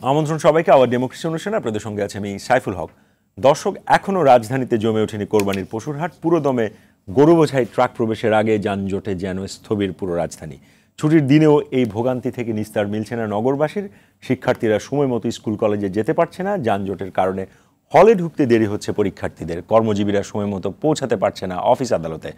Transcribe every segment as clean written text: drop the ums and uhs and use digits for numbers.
আমন্ত্রণ সবাইকে hour democracy অনুষ্ঠানে আপনাদের সঙ্গে আছে আমি সাইফুল হক। দর্শক, এখনও রাজধানীতে জমে ওঠেনি কোরবানির পশুর হাট। পুরোদমে গরু বোঝাই ট্রাক প্রবেশের আগে যানজটে যেন স্থবির পুরো রাজধানী। ছুটির দিনেও এই ভোগান্তি থেকে নিস্তার মিলছে না নগরবাসীর। শিক্ষার্থীরা সময় মতো স্কুল কলেজে যেতে পারছে না, যানজটের কারণে হলে ঢুকতে দেরি হচ্ছে পরীক্ষার্থীদের। কর্মজীবীরা সময় মতো পৌঁছাতে পারছে না অফিস আদালতে।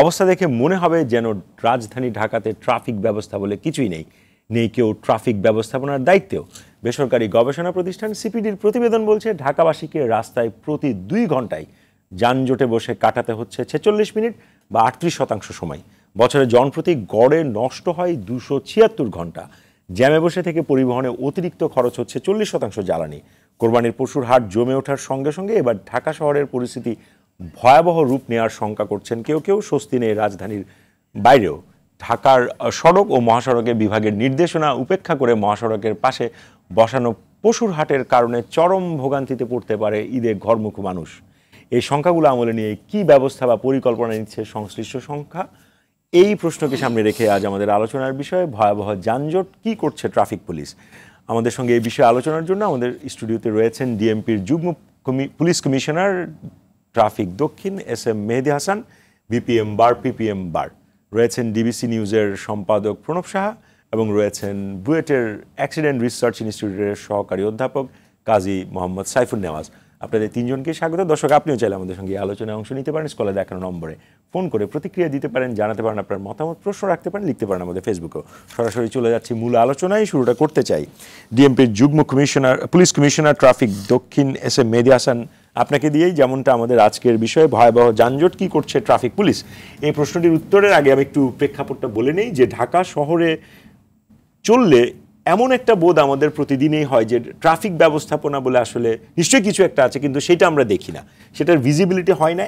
অবস্থা দেখে মনে হবে যেন রাজধানী ঢাকাতে ট্রাফিক ব্যবস্থা বলে কিছুই নেই, নেই কেউ ট্রাফিক ব্যবস্থাপনার দায়িত্বেও। বেসরকারি গবেষণা প্রতিষ্ঠান সিপিডির প্রতিবেদন বলছে ঢাকাবাসীকে রাস্তায় প্রতি 2 ঘন্টায় যানজটে বসে কাটাতে হচ্ছে 46 মিনিট বা 38% সময়। বছরে জনপ্রতি গড়ে নষ্ট হয় 276 ঘন্টা। জ্যামে বসে থেকে পরিবহনে অতিরিক্ত খরচ হচ্ছে 40% জ্বালানি। কোরবানির পশুর হাট জমে ওঠার সঙ্গে সঙ্গে এবার ঢাকা শহরের পরিস্থিতি ভয়াবহ রূপ নেওয়ার শঙ্কা করছেন কেউ কেউ। স্বস্তি নেই রাজধানীর বাইরেও। ঢাকার সড়ক ও মহাসড়কের বিভাগের নির্দেশনা উপেক্ষা করে মহাসড়কের পাশে বসানো পশুর হাটের কারণে চরম ভোগান্তিতে পড়তে পারে ঈদে ঘরমুখ মানুষ। এই সংখ্যাগুলো আমলে নিয়ে কি ব্যবস্থা বা পরিকল্পনা নিচ্ছে সংশ্লিষ্ট সংখ্যা, এই প্রশ্নকে সামনে রেখে আজ আমাদের আলোচনার বিষয় ভয়াবহ যানজট, কি করছে ট্রাফিক পুলিশ। আমাদের সঙ্গে এই বিষয়ে আলোচনার জন্য আমাদের স্টুডিওতে রয়েছেন ডিএমপির যুগ্ম পুলিশ কমিশনার ট্রাফিক দক্ষিণ SM মেহেদী হাসান, BPM বার PPM বার, রয়েছেন ডিবিসি নিউজের সম্পাদক প্রণব সাহা এবং রয়েছেন বুয়েটের অ্যাক্সিডেন্ট রিসার্চ ইনস্টিটিউটের সহকারী অধ্যাপক কাজী মোহাম্মদ সাইফুন নেওয়াজ। আপনাদের তিনজনকে স্বাগত। দর্শক, আপনিও চাইলে আমাদের সঙ্গে আলোচনায় অংশ নিতে পারেন। স্কলে দেখানো নম্বরে ফোন করে প্রতিক্রিয়া দিতে পারেন, জানাতে পারেন আপনার মতামত, প্রশ্ন রাখতে পারেন, লিখতে পারেন আমাদের ফেসবুকেও। সরাসরি চলে যাচ্ছি মূল আলোচনায়। শুরুটা করতে চাই ডিএমপির যুগ্ম পুলিশ কমিশনার ট্রাফিক দক্ষিণ SM মেহেদী হাসান আপনাকে দিয়েই। যেমনটা আমাদের আজকের বিষয়ে ভয়াবহ যানজট, কি করছে ট্রাফিক পুলিশ, এই প্রশ্নটির উত্তরের আগে আমি একটু প্রেক্ষাপটটা বলে নেই যে ঢাকা শহরে চললে এমন একটা বোধ আমাদের প্রতিদিনই হয় যে ট্রাফিক ব্যবস্থাপনা বলে আসলে নিশ্চয়ই কিছু একটা আছে, কিন্তু সেটা আমরা দেখি না, সেটার ভিজিবিলিটি হয় না।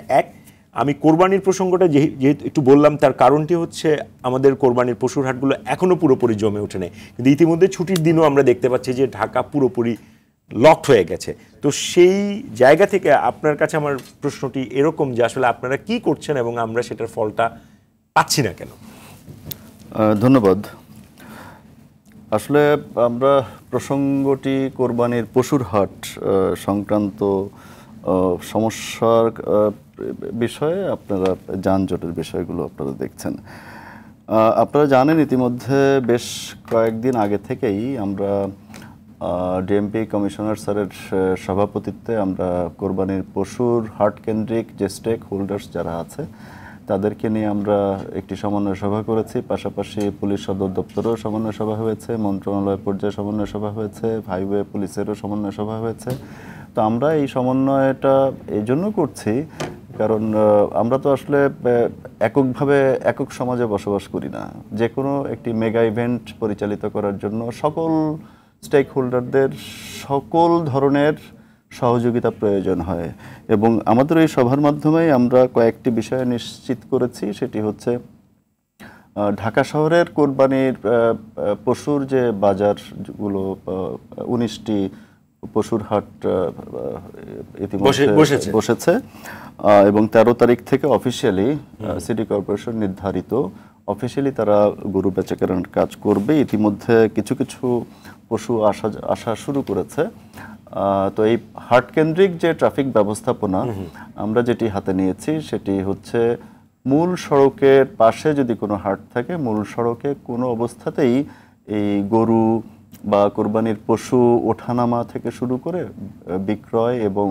আমি কোরবানির প্রসঙ্গটা যেহেতু একটু বললাম, তার কারণটি হচ্ছে আমাদের কোরবানির পশুর হাটগুলো এখনও পুরোপুরি জমে ওঠে নাই, কিন্তু ইতিমধ্যে ছুটির দিনও আমরা দেখতে পাচ্ছি যে ঢাকা পুরোপুরি লকড হয়ে গেছে। তো সেই জায়গা থেকে আপনার কাছে আমার প্রশ্নটি এরকম যে আসলে আপনারা কি করছেন এবং আমরা সেটার ফলটা পাচ্ছি না কেন? ধন্যবাদ। আসলে আমরা প্রসঙ্গটি কোরবানির পশুর হাট সংক্রান্ত সমস্যার বিষয়ে আপনারা যানজটের বিষয়গুলো আপনারা দেখছেন। আপনারা জানেন ইতিমধ্যে বেশ কয়েকদিন আগে থেকেই আমরা ডিএমপি কমিশনার স্যারের সভাপতিত্বে আমরা কোরবানির পশুর হাট কেন্দ্রিক যে স্টেক হোল্ডার্স যারা আছে তাদেরকে নিয়ে আমরা একটি সমন্বয় সভা করেছি। পাশাপাশি পুলিশ সদর দপ্তরেও সমন্বয় সভা হয়েছে, মন্ত্রণালয় পর্যায়ে সমন্বয় সভা হয়েছে, হাইওয়ে পুলিশেরও সমন্বয় সভা হয়েছে। তো আমরা এই সমন্বয়টা এই জন্য করছি কারণ আমরা তো আসলে এককভাবে একক সমাজে বসবাস করি না। যে কোনো একটি মেগা ইভেন্ট পরিচালিত করার জন্য সকল স্টেক হোল্ডারদের সকল ধরনের সহযোগিতা প্রয়োজন হয় এবং আমাদের এই সভার মাধ্যমেই আমরা কয়েকটি বিষয় নিশ্চিত করেছি। সেটি হচ্ছে ঢাকা শহরের কোরবানির পশুর যে বাজারগুলো 19টি পশুর হাট ইতিমধ্যে বসেছে এবং 13 তারিখ থেকে অফিসিয়ালি সিটি কর্পোরেশন নির্ধারিত অফিসিয়ালি তারা গরু বেচাকেনার কাজ করবে। ইতিমধ্যে কিছু কিছু পশু আসা শুরু করেছে। তো এই হাট কেন্দ্রিক যে ট্রাফিক ব্যবস্থাপনা আমরা যেটি হাতে নিয়েছি সেটি হচ্ছে মূল সড়কের পাশে যদি কোনো হাট থাকে, মূল সড়কে কোনো অবস্থাতেই এই গরু বা কোরবানির পশু ওঠানামা থেকে শুরু করে বিক্রয় এবং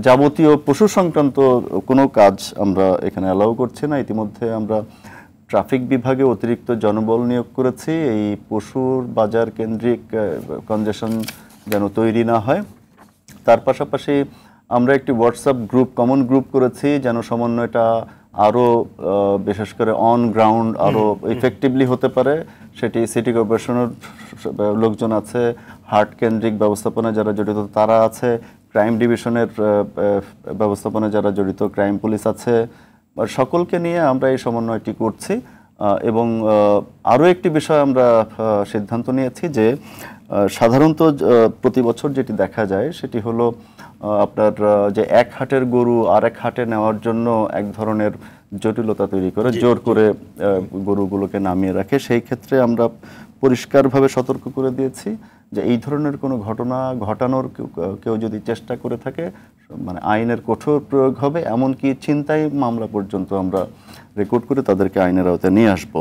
যাবতীয় পশু সংক্রান্ত কোনো কাজ আমরা এখানে অ্যালাউ করছি না। ইতিমধ্যে আমরা ট্রাফিক বিভাগে অতিরিক্ত জনবল নিয়োগ করেছি এই পশুর বাজার কেন্দ্রিক কনজেশন যেন তৈরি না হয়। তার পাশাপাশি আমরা একটি হোয়াটসঅ্যাপ গ্রুপ, কমন গ্রুপ করেছি যেন সমন্বয়টা আরও বিশেষ করে অন গ্রাউন্ড আরও ইফেক্টিভলি হতে পারে। সেটি সিটি কর্পোরেশনের লোকজন আছে, হাট কেন্দ্রিক ব্যবস্থাপনা যারা জড়িত তারা আছে, ক্রাইম ডিভিশনের ব্যবস্থাপনা যারা জড়িত ক্রাইম পুলিশ আছে, সকলকে নিয়ে আমরা এই সমন্বয়টি করছি। এবং আরও একটি বিষয় আমরা সিদ্ধান্ত নিয়েছি যে সাধারণত প্রতি বছর যেটি দেখা যায় সেটি হলো আপনার যে এক হাটের গরু আরেক হাটে নেওয়ার জন্য এক ধরনের জটিলতা তৈরি করে জোর করে গরুগুলোকে নামিয়ে রাখে। সেই ক্ষেত্রে আমরা পরিষ্কারভাবে সতর্ক করে দিয়েছি যে এই ধরনের কোনো ঘটনা ঘটানোর কেউ যদি চেষ্টা করে থাকে মানে আইনের কঠোর প্রয়োগ হবে, এমনকি ছিনতাই মামলা পর্যন্ত আমরা রেকর্ড করে তাদেরকে আইনের আওতায় নিয়ে আসব।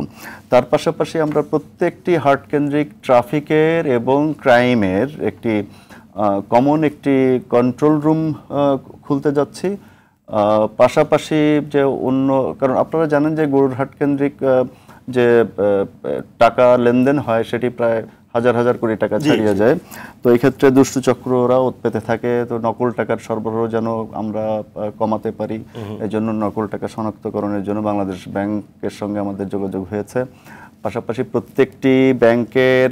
তার পাশাপাশি আমরা প্রত্যেকটি হাটকেন্দ্রিক ট্রাফিকের এবং ক্রাইমের একটি কমন একটি কন্ট্রোল রুম খুলতে যাচ্ছি। পাশাপাশি যে অন্য, কারণ আপনারা জানেন যে গরুর হাটকেন্দ্রিক যে টাকা লেনদেন হয় সেটি প্রায় হাজার হাজার কোটি টাকা ছাড়িয়ে যায়। তো এই ক্ষেত্রে দুষ্টু চক্ররা উৎপেতে থাকে। তো নকল টাকার সরবরাহ যেন আমরা কমাতে পারি, এই জন্য নকল টাকা শনাক্তকরণের জন্য বাংলাদেশ ব্যাংকের সঙ্গে আমাদের যোগাযোগ হয়েছে। পাশাপাশি প্রত্যেকটি ব্যাংকের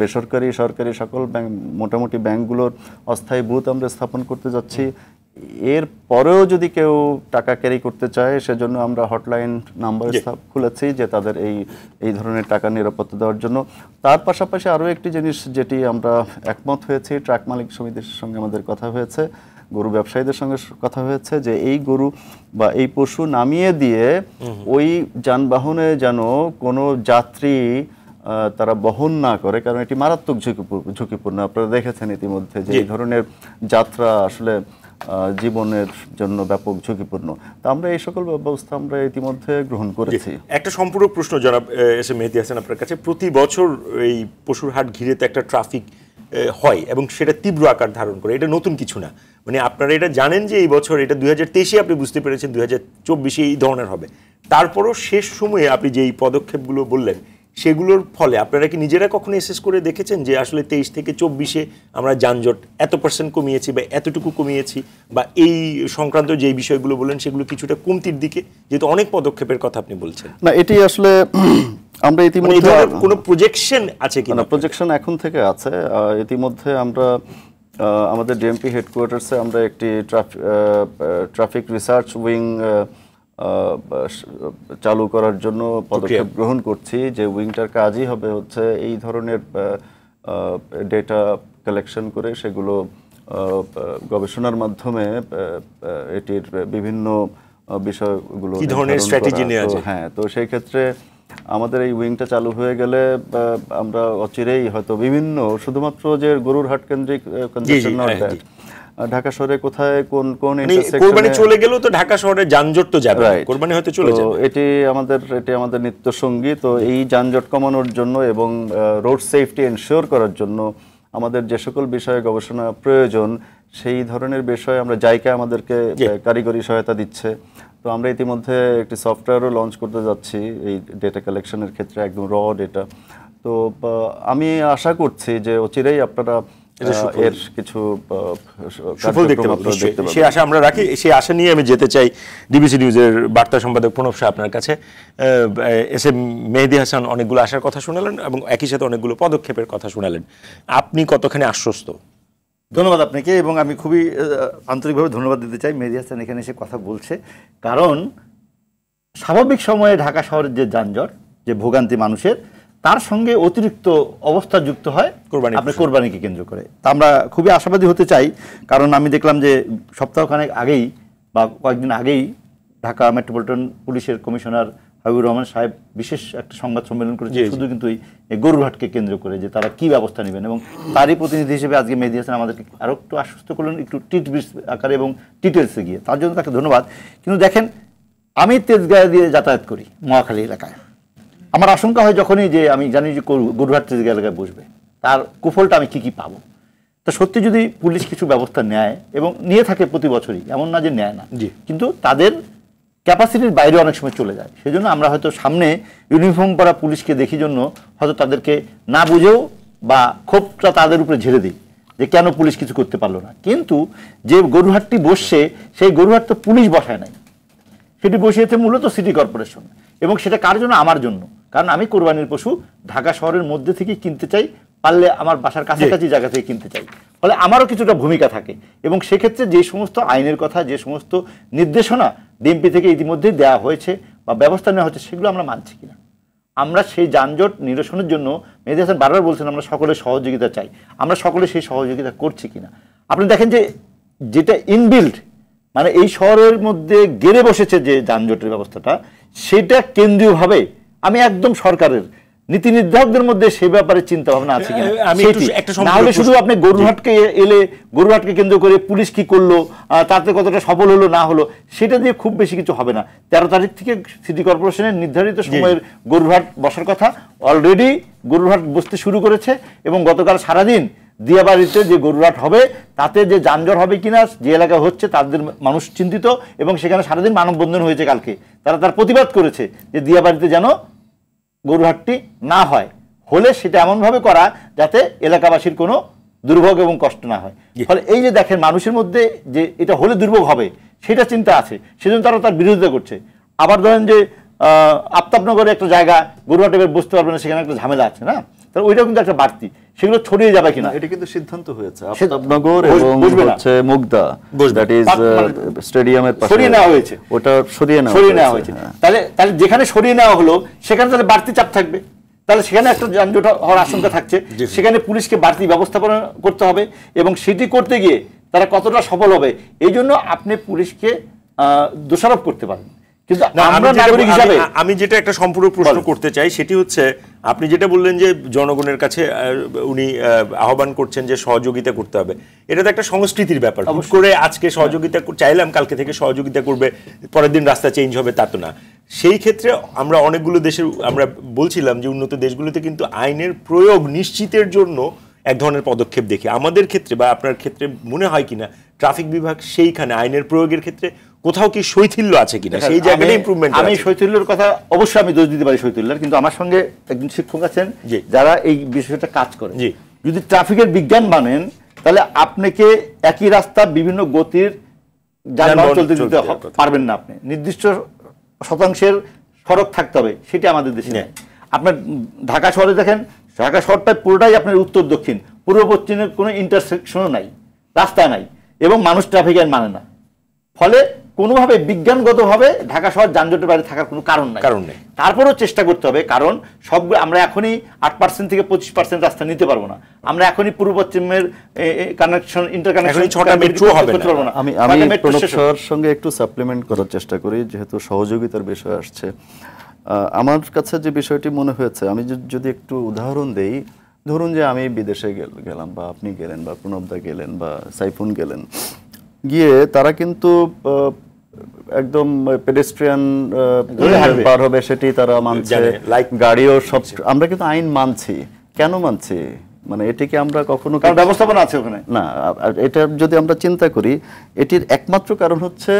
বেসরকারি সরকারি সকল ব্যাংক মোটামুটি ব্যাংকগুলোর অস্থায়ী বুথ আমরা স্থাপন করতে যাচ্ছি। এর পরেও যদি কেউ টাকা ক্যারি করতে চায় সেজন্য আমরা হটলাইন নাম্বার খুলেছি যে তাদের এই ধরনের টাকা নিরাপত্তা দেওয়ার জন্য। তার পাশাপাশি আরও একটি জিনিস যেটি আমরা একমত হয়েছি, ট্রাক মালিক সমিতির সঙ্গে আমাদের কথা হয়েছে, গরু ব্যবসায়ীদের সঙ্গে কথা হয়েছে যে এই গরু বা এই পশু নামিয়ে দিয়ে ওই যানবাহনে যেন কোনো যাত্রী তারা বহন না করে, কারণ এটি মারাত্মক ঝুঁকিপূর্ণ। আপনারা দেখেছেন ইতিমধ্যে যে এই ধরনের যাত্রা আসলে জীবনের জন্য ব্যাপক ঝুঁকিপূর্ণ। তো আমরা এই সকল ব্যবস্থা আমরা ইতিমধ্যে গ্রহণ করেছি। একটা সম্পূরক প্রশ্ন জনাব এস এম মেহেদী হাসান আপনার কাছে, প্রতি বছর এই পশুর হাট ঘিরে তো একটা ট্রাফিক হয় এবং সেটা তীব্র আকার ধারণ করে, এটা নতুন কিছু না। মানে আপনারা এটা জানেন যে এই বছর এটা 2023-এ আপনি বুঝতে পেরেছেন 2024-এ এই ধরনের হবে, তারপরও শেষ সময়ে আপনি যে এই পদক্ষেপগুলো বললেন সেগুলোর ফলে আপনারা কি নিজেরা কখনো এসেস করে দেখেছেন যে আসলে 23 থেকে 24-এ আমরা যানজট এত % কমিয়েছি বা এতটুকু কমিয়েছি, বা এই সংক্রান্ত যে বিষয়গুলো বললেন সেগুলো কিছুটা কমতির দিকে, যেহেতু অনেক পদক্ষেপের কথা আপনি বলছেন? না, এটি আসলে আমরা ইতিমধ্যে কোনো প্রজেকশন আছে কিনা? প্রজেকশন এখন থেকে আছে। ইতিমধ্যে আমরা আমাদের ডিএমপি হেডকোয়ার্টার্সে আমরা একটি ট্রাফিক রিসার্চ উইং চালু করার জন্য পদক্ষেপ গ্রহণ করছি, যে উইংটার কাজই হবে হচ্ছে এই ধরনের ডেটা কালেকশন করে সেগুলো গবেষণার মাধ্যমে এটির বিভিন্ন বিষয়গুলো কি ধরনের স্ট্র্যাটেজি নেওয়া যায়। হ্যাঁ, তো সেই ক্ষেত্রে আমাদের এই উইংটা চালু হয়ে গেলে আমরা অচিরেই হয়তো বিভিন্ন শুধুমাত্র যে গরুর হাট কেন্দ্রিক ঢাকা শহরে কোথায় কোন কোন কোরবানি চলে গেল তো ঢাকা শহরে যানজট তো যাবে, কোরবানি হয়তো চলে যাবে, এটি আমাদের নিত্য সঙ্গী। তো এই যানজট কমানোর জন্য এবং রোড সেফটি এনশিওর করার জন্য আমাদের যে সকল বিষয়ে গবেষণা প্রয়োজন সেই ধরনের বিষয়ে আমরা জাইকা আমাদেরকে কারিগরি সহায়তা দিচ্ছে। তো আমরা ইতিমধ্যে একটি সফটওয়্যারও লঞ্চ করতে যাচ্ছি এই ডেটা কালেকশনের ক্ষেত্রে, একদম র ডেটা। তো আমি আশা করছি যে অচিরেই আপনারা এর কিছু সফল দেখতে পাবেন। সেই আশা আমরা রাখি। সেই আশা নিয়ে আমি যেতে চাই ডিবিসি নিউজের বার্তা সম্পাদক প্রণব শাহ আপনার কাছে। এস এম মেহেদী হাসান অনেকগুলো আশার কথা শোনালেন এবং একই সাথে অনেকগুলো পদক্ষেপের কথা শোনালেন, আপনি কতখানি আশ্বস্ত? ধন্যবাদ আপনাকে, এবং আমি খুবই আন্তরিকভাবে ধন্যবাদ দিতে চাই মেহেদী হাসান এখানে এসে কথা বলছে, কারণ স্বাভাবিক সময়ে ঢাকা শহরের যে যানজট, যে ভোগান্তি মানুষের, তার সঙ্গে অতিরিক্ত অবস্থা যুক্ত হয় আপনি কোরবানিকে কেন্দ্র করে। তা আমরা খুবই আশাবাদী হতে চাই, কারণ আমি দেখলাম যে সপ্তাহখানেক আগেই বা কয়েকদিন আগেই ঢাকা মেট্রোপলিটন পুলিশের কমিশনার হাবিবুর রহমান সাহেব বিশেষ একটা সংবাদ সম্মেলন করেছে শুধু কিন্তু এই গরুরহাটকে কেন্দ্র করে, যে তারা কি ব্যবস্থা নেবেন, এবং তারই প্রতিনিধি হিসেবে আজকে মেহেদী হাসান আমাদেরকে আরও একটু আশ্বস্ত করলেন, একটু টিটবিট আকারে এবং ডিটেলসে গিয়ে, তার জন্য তাকে ধন্যবাদ। কিন্তু দেখেন, আমি তেজগাঁও দিয়ে যাতায়াত করি মহাখালী এলাকায়, আমার আশঙ্কা হয় যখনই যে আমি জানি যে গরুরহাট তেজগাঁও এলাকায় বসবে, তার কুফলটা আমি কি পাবো। তা সত্যি যদি পুলিশ কিছু ব্যবস্থা নেয়, এবং নিয়ে থাকে প্রতি বছরই, এমন না যে নেয় না, কিন্তু তাদের ক্যাপাসিটির বাইরে অনেক সময় চলে যায়। সেজন্য আমরা হয়তো সামনে ইউনিফর্ম পরা পুলিশকে দেখি জন্য হয়তো তাদেরকে না বুঝেও বা ক্ষোভটা তাদের উপরে ঝেড়ে দিই যে কেন পুলিশ কিছু করতে পারলো না। কিন্তু যে গরুরহাটটি বসছে সেই গরুরহাট তো পুলিশ বসায় নাই, সেটি বসিয়েছে মূলত সিটি কর্পোরেশন, এবং সেটা কার জন্য? আমার জন্য, কারণ আমি কোরবানির পশু ঢাকা শহরের মধ্যে থেকে কিনতে চাই, পারলে আমার বাসার কাছাকাছি জায়গা থেকে কিনতে চাই, ফলে আমারও কিছুটা ভূমিকা থাকে। এবং সেক্ষেত্রে যে সমস্ত আইনের কথা, যে সমস্ত নির্দেশনা ডিএমপি থেকে ইতিমধ্যে দেওয়া হয়েছে বা ব্যবস্থা নেওয়া হচ্ছে, সেগুলো আমরা মানছি কিনা, আমরা সেই যানজট নিরসনের জন্য মেহেদী হাসান বারবার বলছেন আমরা সকলের সহযোগিতা চাই, আমরা সকলে সেই সহযোগিতা করছি কিনা। আপনি দেখেন যে যেটা ইনবিল্ড, মানে এই শহরের মধ্যে গেড়ে বসেছে যে যানজটের ব্যবস্থাটা, সেটা কেন্দ্রীয়ভাবে আমি একদম সরকারের নীতি নির্ধারকদের মধ্যে সে ব্যাপারে চিন্তা ভাবনা আছে কিনা, না হলে শুধু আপনি গরুরহাটকে এলে গরুরহাটকে কেন্দ্র করে পুলিশ কি করলো, তাতে কতটা সফল হলো না হলো, সেটা দিয়ে খুব বেশি কিছু হবে না। 13 তারিখ থেকে সিটি কর্পোরেশনের নির্ধারিত সময়ের গরুরহাট বসার কথা, অলরেডি গরুরহাট বসতে শুরু করেছে এবং গতকাল সারাদিন দিয়াবাড়িতে যে গরুরহাট হবে তাতে যে যানজট হবে কিনা, যে এলাকা হচ্ছে তাদের মানুষ চিন্তিত এবং সেখানে সারাদিন মানববন্ধন হয়েছে কালকে, তারা তার প্রতিবাদ করেছে যে দিয়াবাড়িতে যেন গরুরহাটটি না হয়, হলে সেটা এমনভাবে করা যাতে এলাকাবাসীর কোনো দুর্ভোগ এবং কষ্ট না হয়। ফলে এই যে দেখেন মানুষের মধ্যে যে এটা হলে দুর্ভোগ হবে সেটা চিন্তা আছে, সেজন্য তারা তার বিরোধিতা করছে। আবার ধরেন যে আফতাবনগরে একটা জায়গা গরুরহাটে বসতে পারবে না, সেখানে একটা ঝামেলা আছে না, তাহলে ওইটাও কিন্তু একটা বাড়তি, সেগুলো ছড়িয়ে যাবে কিনা এটা কিন্তু সিদ্ধান্ত হয়েছে আফতাবনগর এবং হচ্ছে মুগদা, দ্যাট ইজ স্টেডিয়ামের পাশে সরিয়ে নেওয়া হয়েছে, ওটা সরিয়ে নেওয়া হয়েছে। তাহলে যেখানে সরিয়ে নেওয়া হলো সেখানে তাহলে বাড়তি চাপ থাকবে, তাহলে সেখানে একটা যানজট হওয়ার আশঙ্কা থাকছে, সেখানে পুলিশকে বাড়তি ব্যবস্থাপনা করতে হবে এবং সেটি করতে গিয়ে তারা কতটা সফল হবে এই জন্য আপনি পুলিশকে দোষারোপ করতে পারেন। কিন্তু আমি যেটা একটা সম্পূরক প্রশ্ন করতে চাই সেটি হচ্ছে, আপনি যেটা বললেন যে জনগণের কাছে উনি আহ্বান করছেন যে সহযোগিতা করতে হবে, এটা তো একটা সংস্কৃতির ব্যাপার। হুট করে আজকে সহযোগিতা চাইলাম কালকে থেকে সহযোগিতা করবে, পরের দিন রাস্তা চেঞ্জ হবে তা তো না। সেই ক্ষেত্রে আমরা অনেকগুলো দেশের আমরা বলছিলাম যে উন্নত দেশগুলোতে কিন্তু আইনের প্রয়োগ নিশ্চিতের জন্য এক ধরনের পদক্ষেপ দেখি। আমাদের ক্ষেত্রে বা আপনার ক্ষেত্রে মনে হয় কিনা ট্রাফিক বিভাগ সেইখানে আইনের প্রয়োগের ক্ষেত্রে কোথাও কি শৈথিল্য আছে কিনা, সেই জায়গায় ইমপ্রুভমেন্ট? আমি শৈথিল্যের কথা অবশ্যই আমি দোষ দিতে পারি শৈথিল্যের, কিন্তু আমার সঙ্গে একজন শিক্ষক আছেন যারা এই বিষয়টা কাজ করে। যদি ট্রাফিকের বিজ্ঞান মানেন তাহলে আপনাকে একই রাস্তা বিভিন্ন গতির যানবাহন চলতে দিতে পারবেন না, আপনি নির্দিষ্ট শতাংশের সড়ক থাকতে হবে, সেটা আমাদের দেশে নেই। আপনার ঢাকা শহরে দেখেন, ঢাকা শহরটা পুরোটাই আপনার উত্তর দক্ষিণ, পূর্ব পশ্চিমের কোনো ইন্টারসেকশনও নাই, রাস্তা নাই এবং মানুষ ট্রাফিক আইন মানে না। ফলে কোনোভাবে বিজ্ঞানগতভাবে ঢাকা শহর যানজটের বাইরে থাকার কোনো কারণ নেই। তারপরেও চেষ্টা করতে হবে, কারণ সব আমরা এখনই 8% থেকে 25% রাস্তা নিতে পারবো না। আমরা এখনই পূর্ব পশ্চিমের কানেকশন ইন্টারকানেকশন 6টা মেট্রো হবে না। আমি প্রণব স্যার সঙ্গে একটু সাপ্লিমেন্ট করার চেষ্টা করি, যেহেতু সহযোগিতার বিষয় আসছে। আমার কাছে যে বিষয়টি মনে হয়েছে, আমি যদি একটু উদাহরণ দেই, ধরুন যে আমি বিদেশে গেলাম বা আপনি গেলেন বা প্রণবদা গেলেন বা সাইফুন গেলেন, গিয়ে তারা কিন্তু একদম পেডেস্ট্রিয়ান পার হবে সেটি তারা মানছে, গাড়িও সব, আমরা কিন্তু আইন মানছি। কেন মানছি? মানে এটিকে আমরা কখনো ব্যবস্থাপনা আছে ওখানে না, এটা যদি আমরা চিন্তা করি, এটির একমাত্র কারণ হচ্ছে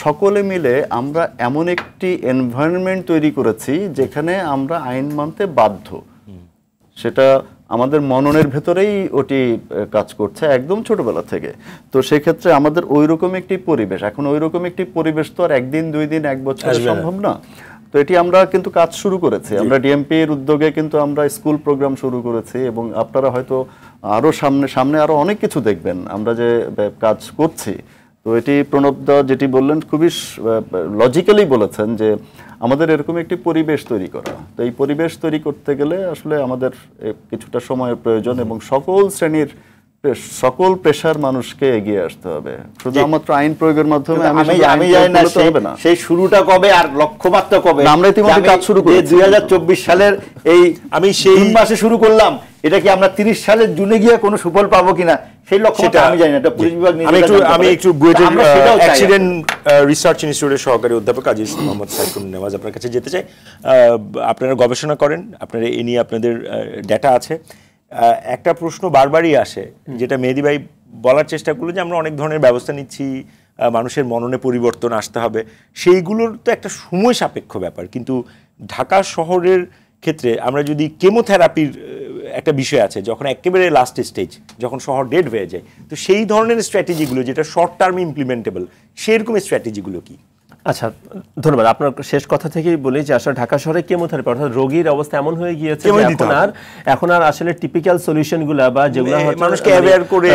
সকলে মিলে আমরা এমন একটি এনভায়রনমেন্ট তৈরি করেছি যেখানে আমরা আইন মানতে বাধ্য। সেটা আমাদের মননের ভেতরেই ওটি কাজ করছে একদম ছোটবেলা থেকে। তো সেক্ষেত্রে আমাদের ওইরকম একটি পরিবেশ, এখন ওইরকম একটি পরিবেশ তো আর একদিন দুই দিন এক বছর সম্ভব না। তো এটি আমরা কিন্তু কাজ শুরু করেছি, আমরা ডিএমপির উদ্যোগে কিন্তু আমরা স্কুল প্রোগ্রাম শুরু করেছি এবং আপনারা হয়তো আরও সামনে আরও অনেক কিছু দেখবেন আমরা যে কাজ করছি। তো এটি প্রণবদা যেটি বললেন খুবই লজিক্যালি বলেছেন যে আমাদের এরকম একটি পরিবেশ তৈরি করা। তো এই পরিবেশ তৈরি করতে গেলে আসলে আমাদের কিছুটা সময়ের প্রয়োজন এবং সকল শ্রেণীর সকল পেশার মানুষকে এগিয়ে আসতে হবে। শুধুমাত্র আইন প্রয়োগের মাধ্যমে আমি জানি না সেই শুরুটা কবে আর লক্ষ্যমাত্রা কবে। আমরা ইতিমধ্যে কাজ শুরু করেছি 2024 সালের এই আমি সেই মাসে শুরু করলাম, এটা কি আমরা 30 সালের জুনে গিয়ে কোনো সুফল পাবো কিনা সেই লক্ষ্যটা আমি জানি না। এটা পুলিশ বিভাগ আমি একটু বুয়েটের অ্যাক্সিডেন্ট রিসার্চ ইনস্টিটিউটের সহকারী অধ্যাপক আজিজ মোহাম্মদ সাইফুল নেওয়াজ আপনার কাছে যেতে চাই। আপনারা গবেষণা করেন, আপনারা এ নিয়ে আপনাদের ডেটা আছে। একটা প্রশ্ন বারবারই আসে, যেটা মেহেদী ভাই বলার চেষ্টা করলো যে আমরা অনেক ধরনের ব্যবস্থা নিচ্ছি, মানুষের মননে পরিবর্তন আসতে হবে, সেইগুলোর তো একটা সময় সাপেক্ষ ব্যাপার। কিন্তু ঢাকা শহরের ক্ষেত্রে আমরা যদি কেমোথেরাপির একটা বিষয় আছে, যখন একেবারে লাস্ট স্টেজ, যখন শহর ডেড হয়ে যায়, তো সেই ধরনের স্ট্র্যাটেজিগুলো যেটা শর্ট টার্মে ইমপ্লিমেন্টেবল, সেরকম স্ট্র্যাটেজিগুলো কি? আচ্ছা, ধন্যবাদ। আপনার শেষ কথা থেকেই বলি যে আসলে ঢাকা শহরে কেমোথেরাপি অর্থাৎ রোগীর অবস্থা এমন হয়ে গিয়েছে এখন আর আসলে টিপিক্যাল সলিউশনগুলো বা যেগুলো মানুষকে অ্যাওয়্যার করে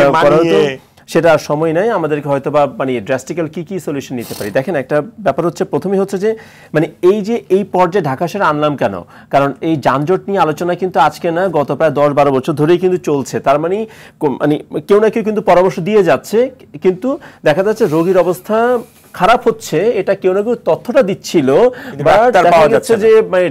সেটা সময় নাই আমাদেরকে হয়তো বা মানে ড্রাস্টিক্যাল কি সলিউশন নিতে পারি। দেখেন, একটা ব্যাপার হচ্ছে, প্রথমেই হচ্ছে যে মানে এই পর্যায়ে ঢাকা শহরে আনলাম কেন, কারণ এই যানজট নিয়ে আলোচনা কিন্তু আজকে না, গত প্রায় 10-12 বছর ধরেই কিন্তু চলছে। তার মানে কেউ না কেউ কিন্তু পরামর্শ দিয়ে যাচ্ছে, কিন্তু দেখা যাচ্ছে রোগীর অবস্থা খারাপ হচ্ছে এটা কেউ না কেউ তথ্যটা দিচ্ছিল, যে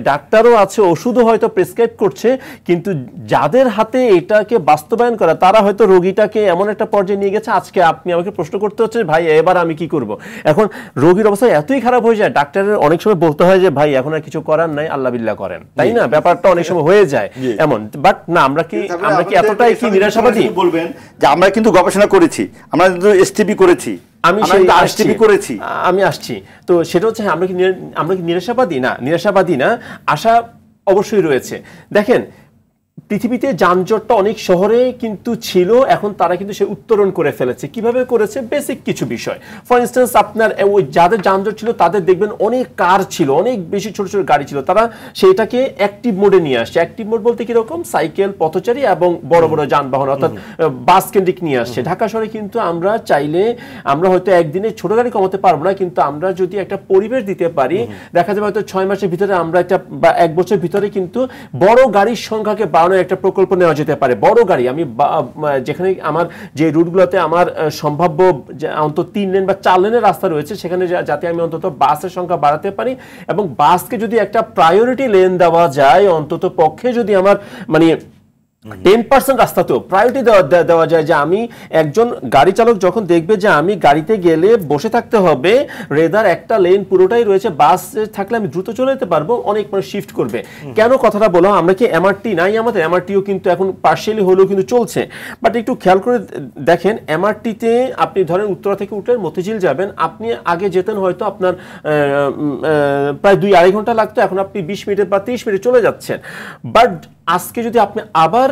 ডাক্তারও আছে, ওষুধও হয়তো প্রেসক্রাইব করছে, কিন্তু যাদের হাতে এটাকে বাস্তবায়ন করা তারা হয়তো রোগীটাকে এমন একটা পর্যায়ে নিয়ে গেছে। আজকে আপনি আমাকে প্রশ্ন করতে হচ্ছে ভাই এবার আমি কি করব। এখন রোগীর অবস্থা এতই খারাপ হয়ে যায়, ডাক্তারের অনেক সময় বলতে হয় যে ভাই এখন আর কিছু করার নাই, আল্লাহ বিল্লাহ করেন, তাই না? ব্যাপারটা অনেক সময় হয়ে যায় এমন। বাট না, আমরা কি এতটাই কি নিরাশাবাদী? বলবেন যে আমরা কিন্তু গবেষণা করেছি, আমরা কিন্তু এসটিপি করেছি, আমি আসছি। তো সেটা হচ্ছে আমরা কি নিরাশাবাদী? না, নিরাশাবাদী না, আশা অবশ্যই রয়েছে। দেখেন পৃথিবীতে যানজটটা অনেক শহরে কিন্তু ছিল, এখন তারা কিন্তু সে উত্তরণ করে ফেলেছে। কিভাবে করেছে? বেসিক কিছু বিষয়। ফর ইনস্ট্যান্স আপনার ওই যাদের যানজট ছিল তাদের দেখবেন অনেক কার ছিল, অনেক বেশি ছোট ছোট গাড়ি ছিল, তারা সেটাকে অ্যাক্টিভ মোডে নিয়ে আসছে। অ্যাক্টিভ মোড বলতে কিরকম? সাইকেল, পথচারী এবং বড় বড় যানবাহন অর্থাৎ বাস কেন্দ্রিক নিয়ে আসছে। ঢাকা শহরে কিন্তু আমরা চাইলে আমরা হয়তো একদিনে ছোট গাড়ি কমাতে পারবো না, কিন্তু আমরা যদি একটা পরিবেশ দিতে পারি, দেখা যাবে হয়তো 6 মাসের ভিতরে আমরা একটা বা 1 বছরের ভিতরে কিন্তু বড় গাড়ির সংখ্যাকে একটা প্রকল্প নেওয়া যেতে পারে। বড় গাড়ি আমি যেখানে আমার যে রুটগুলোতে আমার সম্ভাব্য অন্তত 3 লেন বা 4 লেনের রাস্তা রয়েছে, সেখানে যাতে আমি অন্তত বাসের সংখ্যা বাড়াতে পারি, এবং বাসকে যদি একটা প্রায়োরিটি লেন দেওয়া যায়, অন্তত পক্ষে যদি আমার 10% রাস্তাতেও প্রায়োরিটি দেওয়া যায়, যে আমি একজন গাড়ি চালক যখন দেখবে যে আমি গাড়িতে গেলে বসে থাকতে হবে, রেদার একটা লেন পুরোটাই রয়েছে, বাস থাকলে আমি দ্রুত চলে যেতে পারবো, অনেক মানুষ শিফট করবে। কেন কথাটা বললাম? আমরা কি এমআরটি নাই? আমাদের এমআরটিও কিন্তু এখন পার্শিয়ালি হলেও কিন্তু চলছে। বাট একটু খেয়াল করে দেখেন, এমআরটিতে আপনি ধরেন উত্তরা থেকে উঠলেন, মতিঝিল যাবেন, আপনি আগে যেতেন হয়তো আপনার প্রায় 2-2.5 ঘন্টা লাগতো, এখন আপনি 20 মিনিটে বা 30 মিনিটে চলে যাচ্ছেন। বাট আজকে যদি আপনি আবার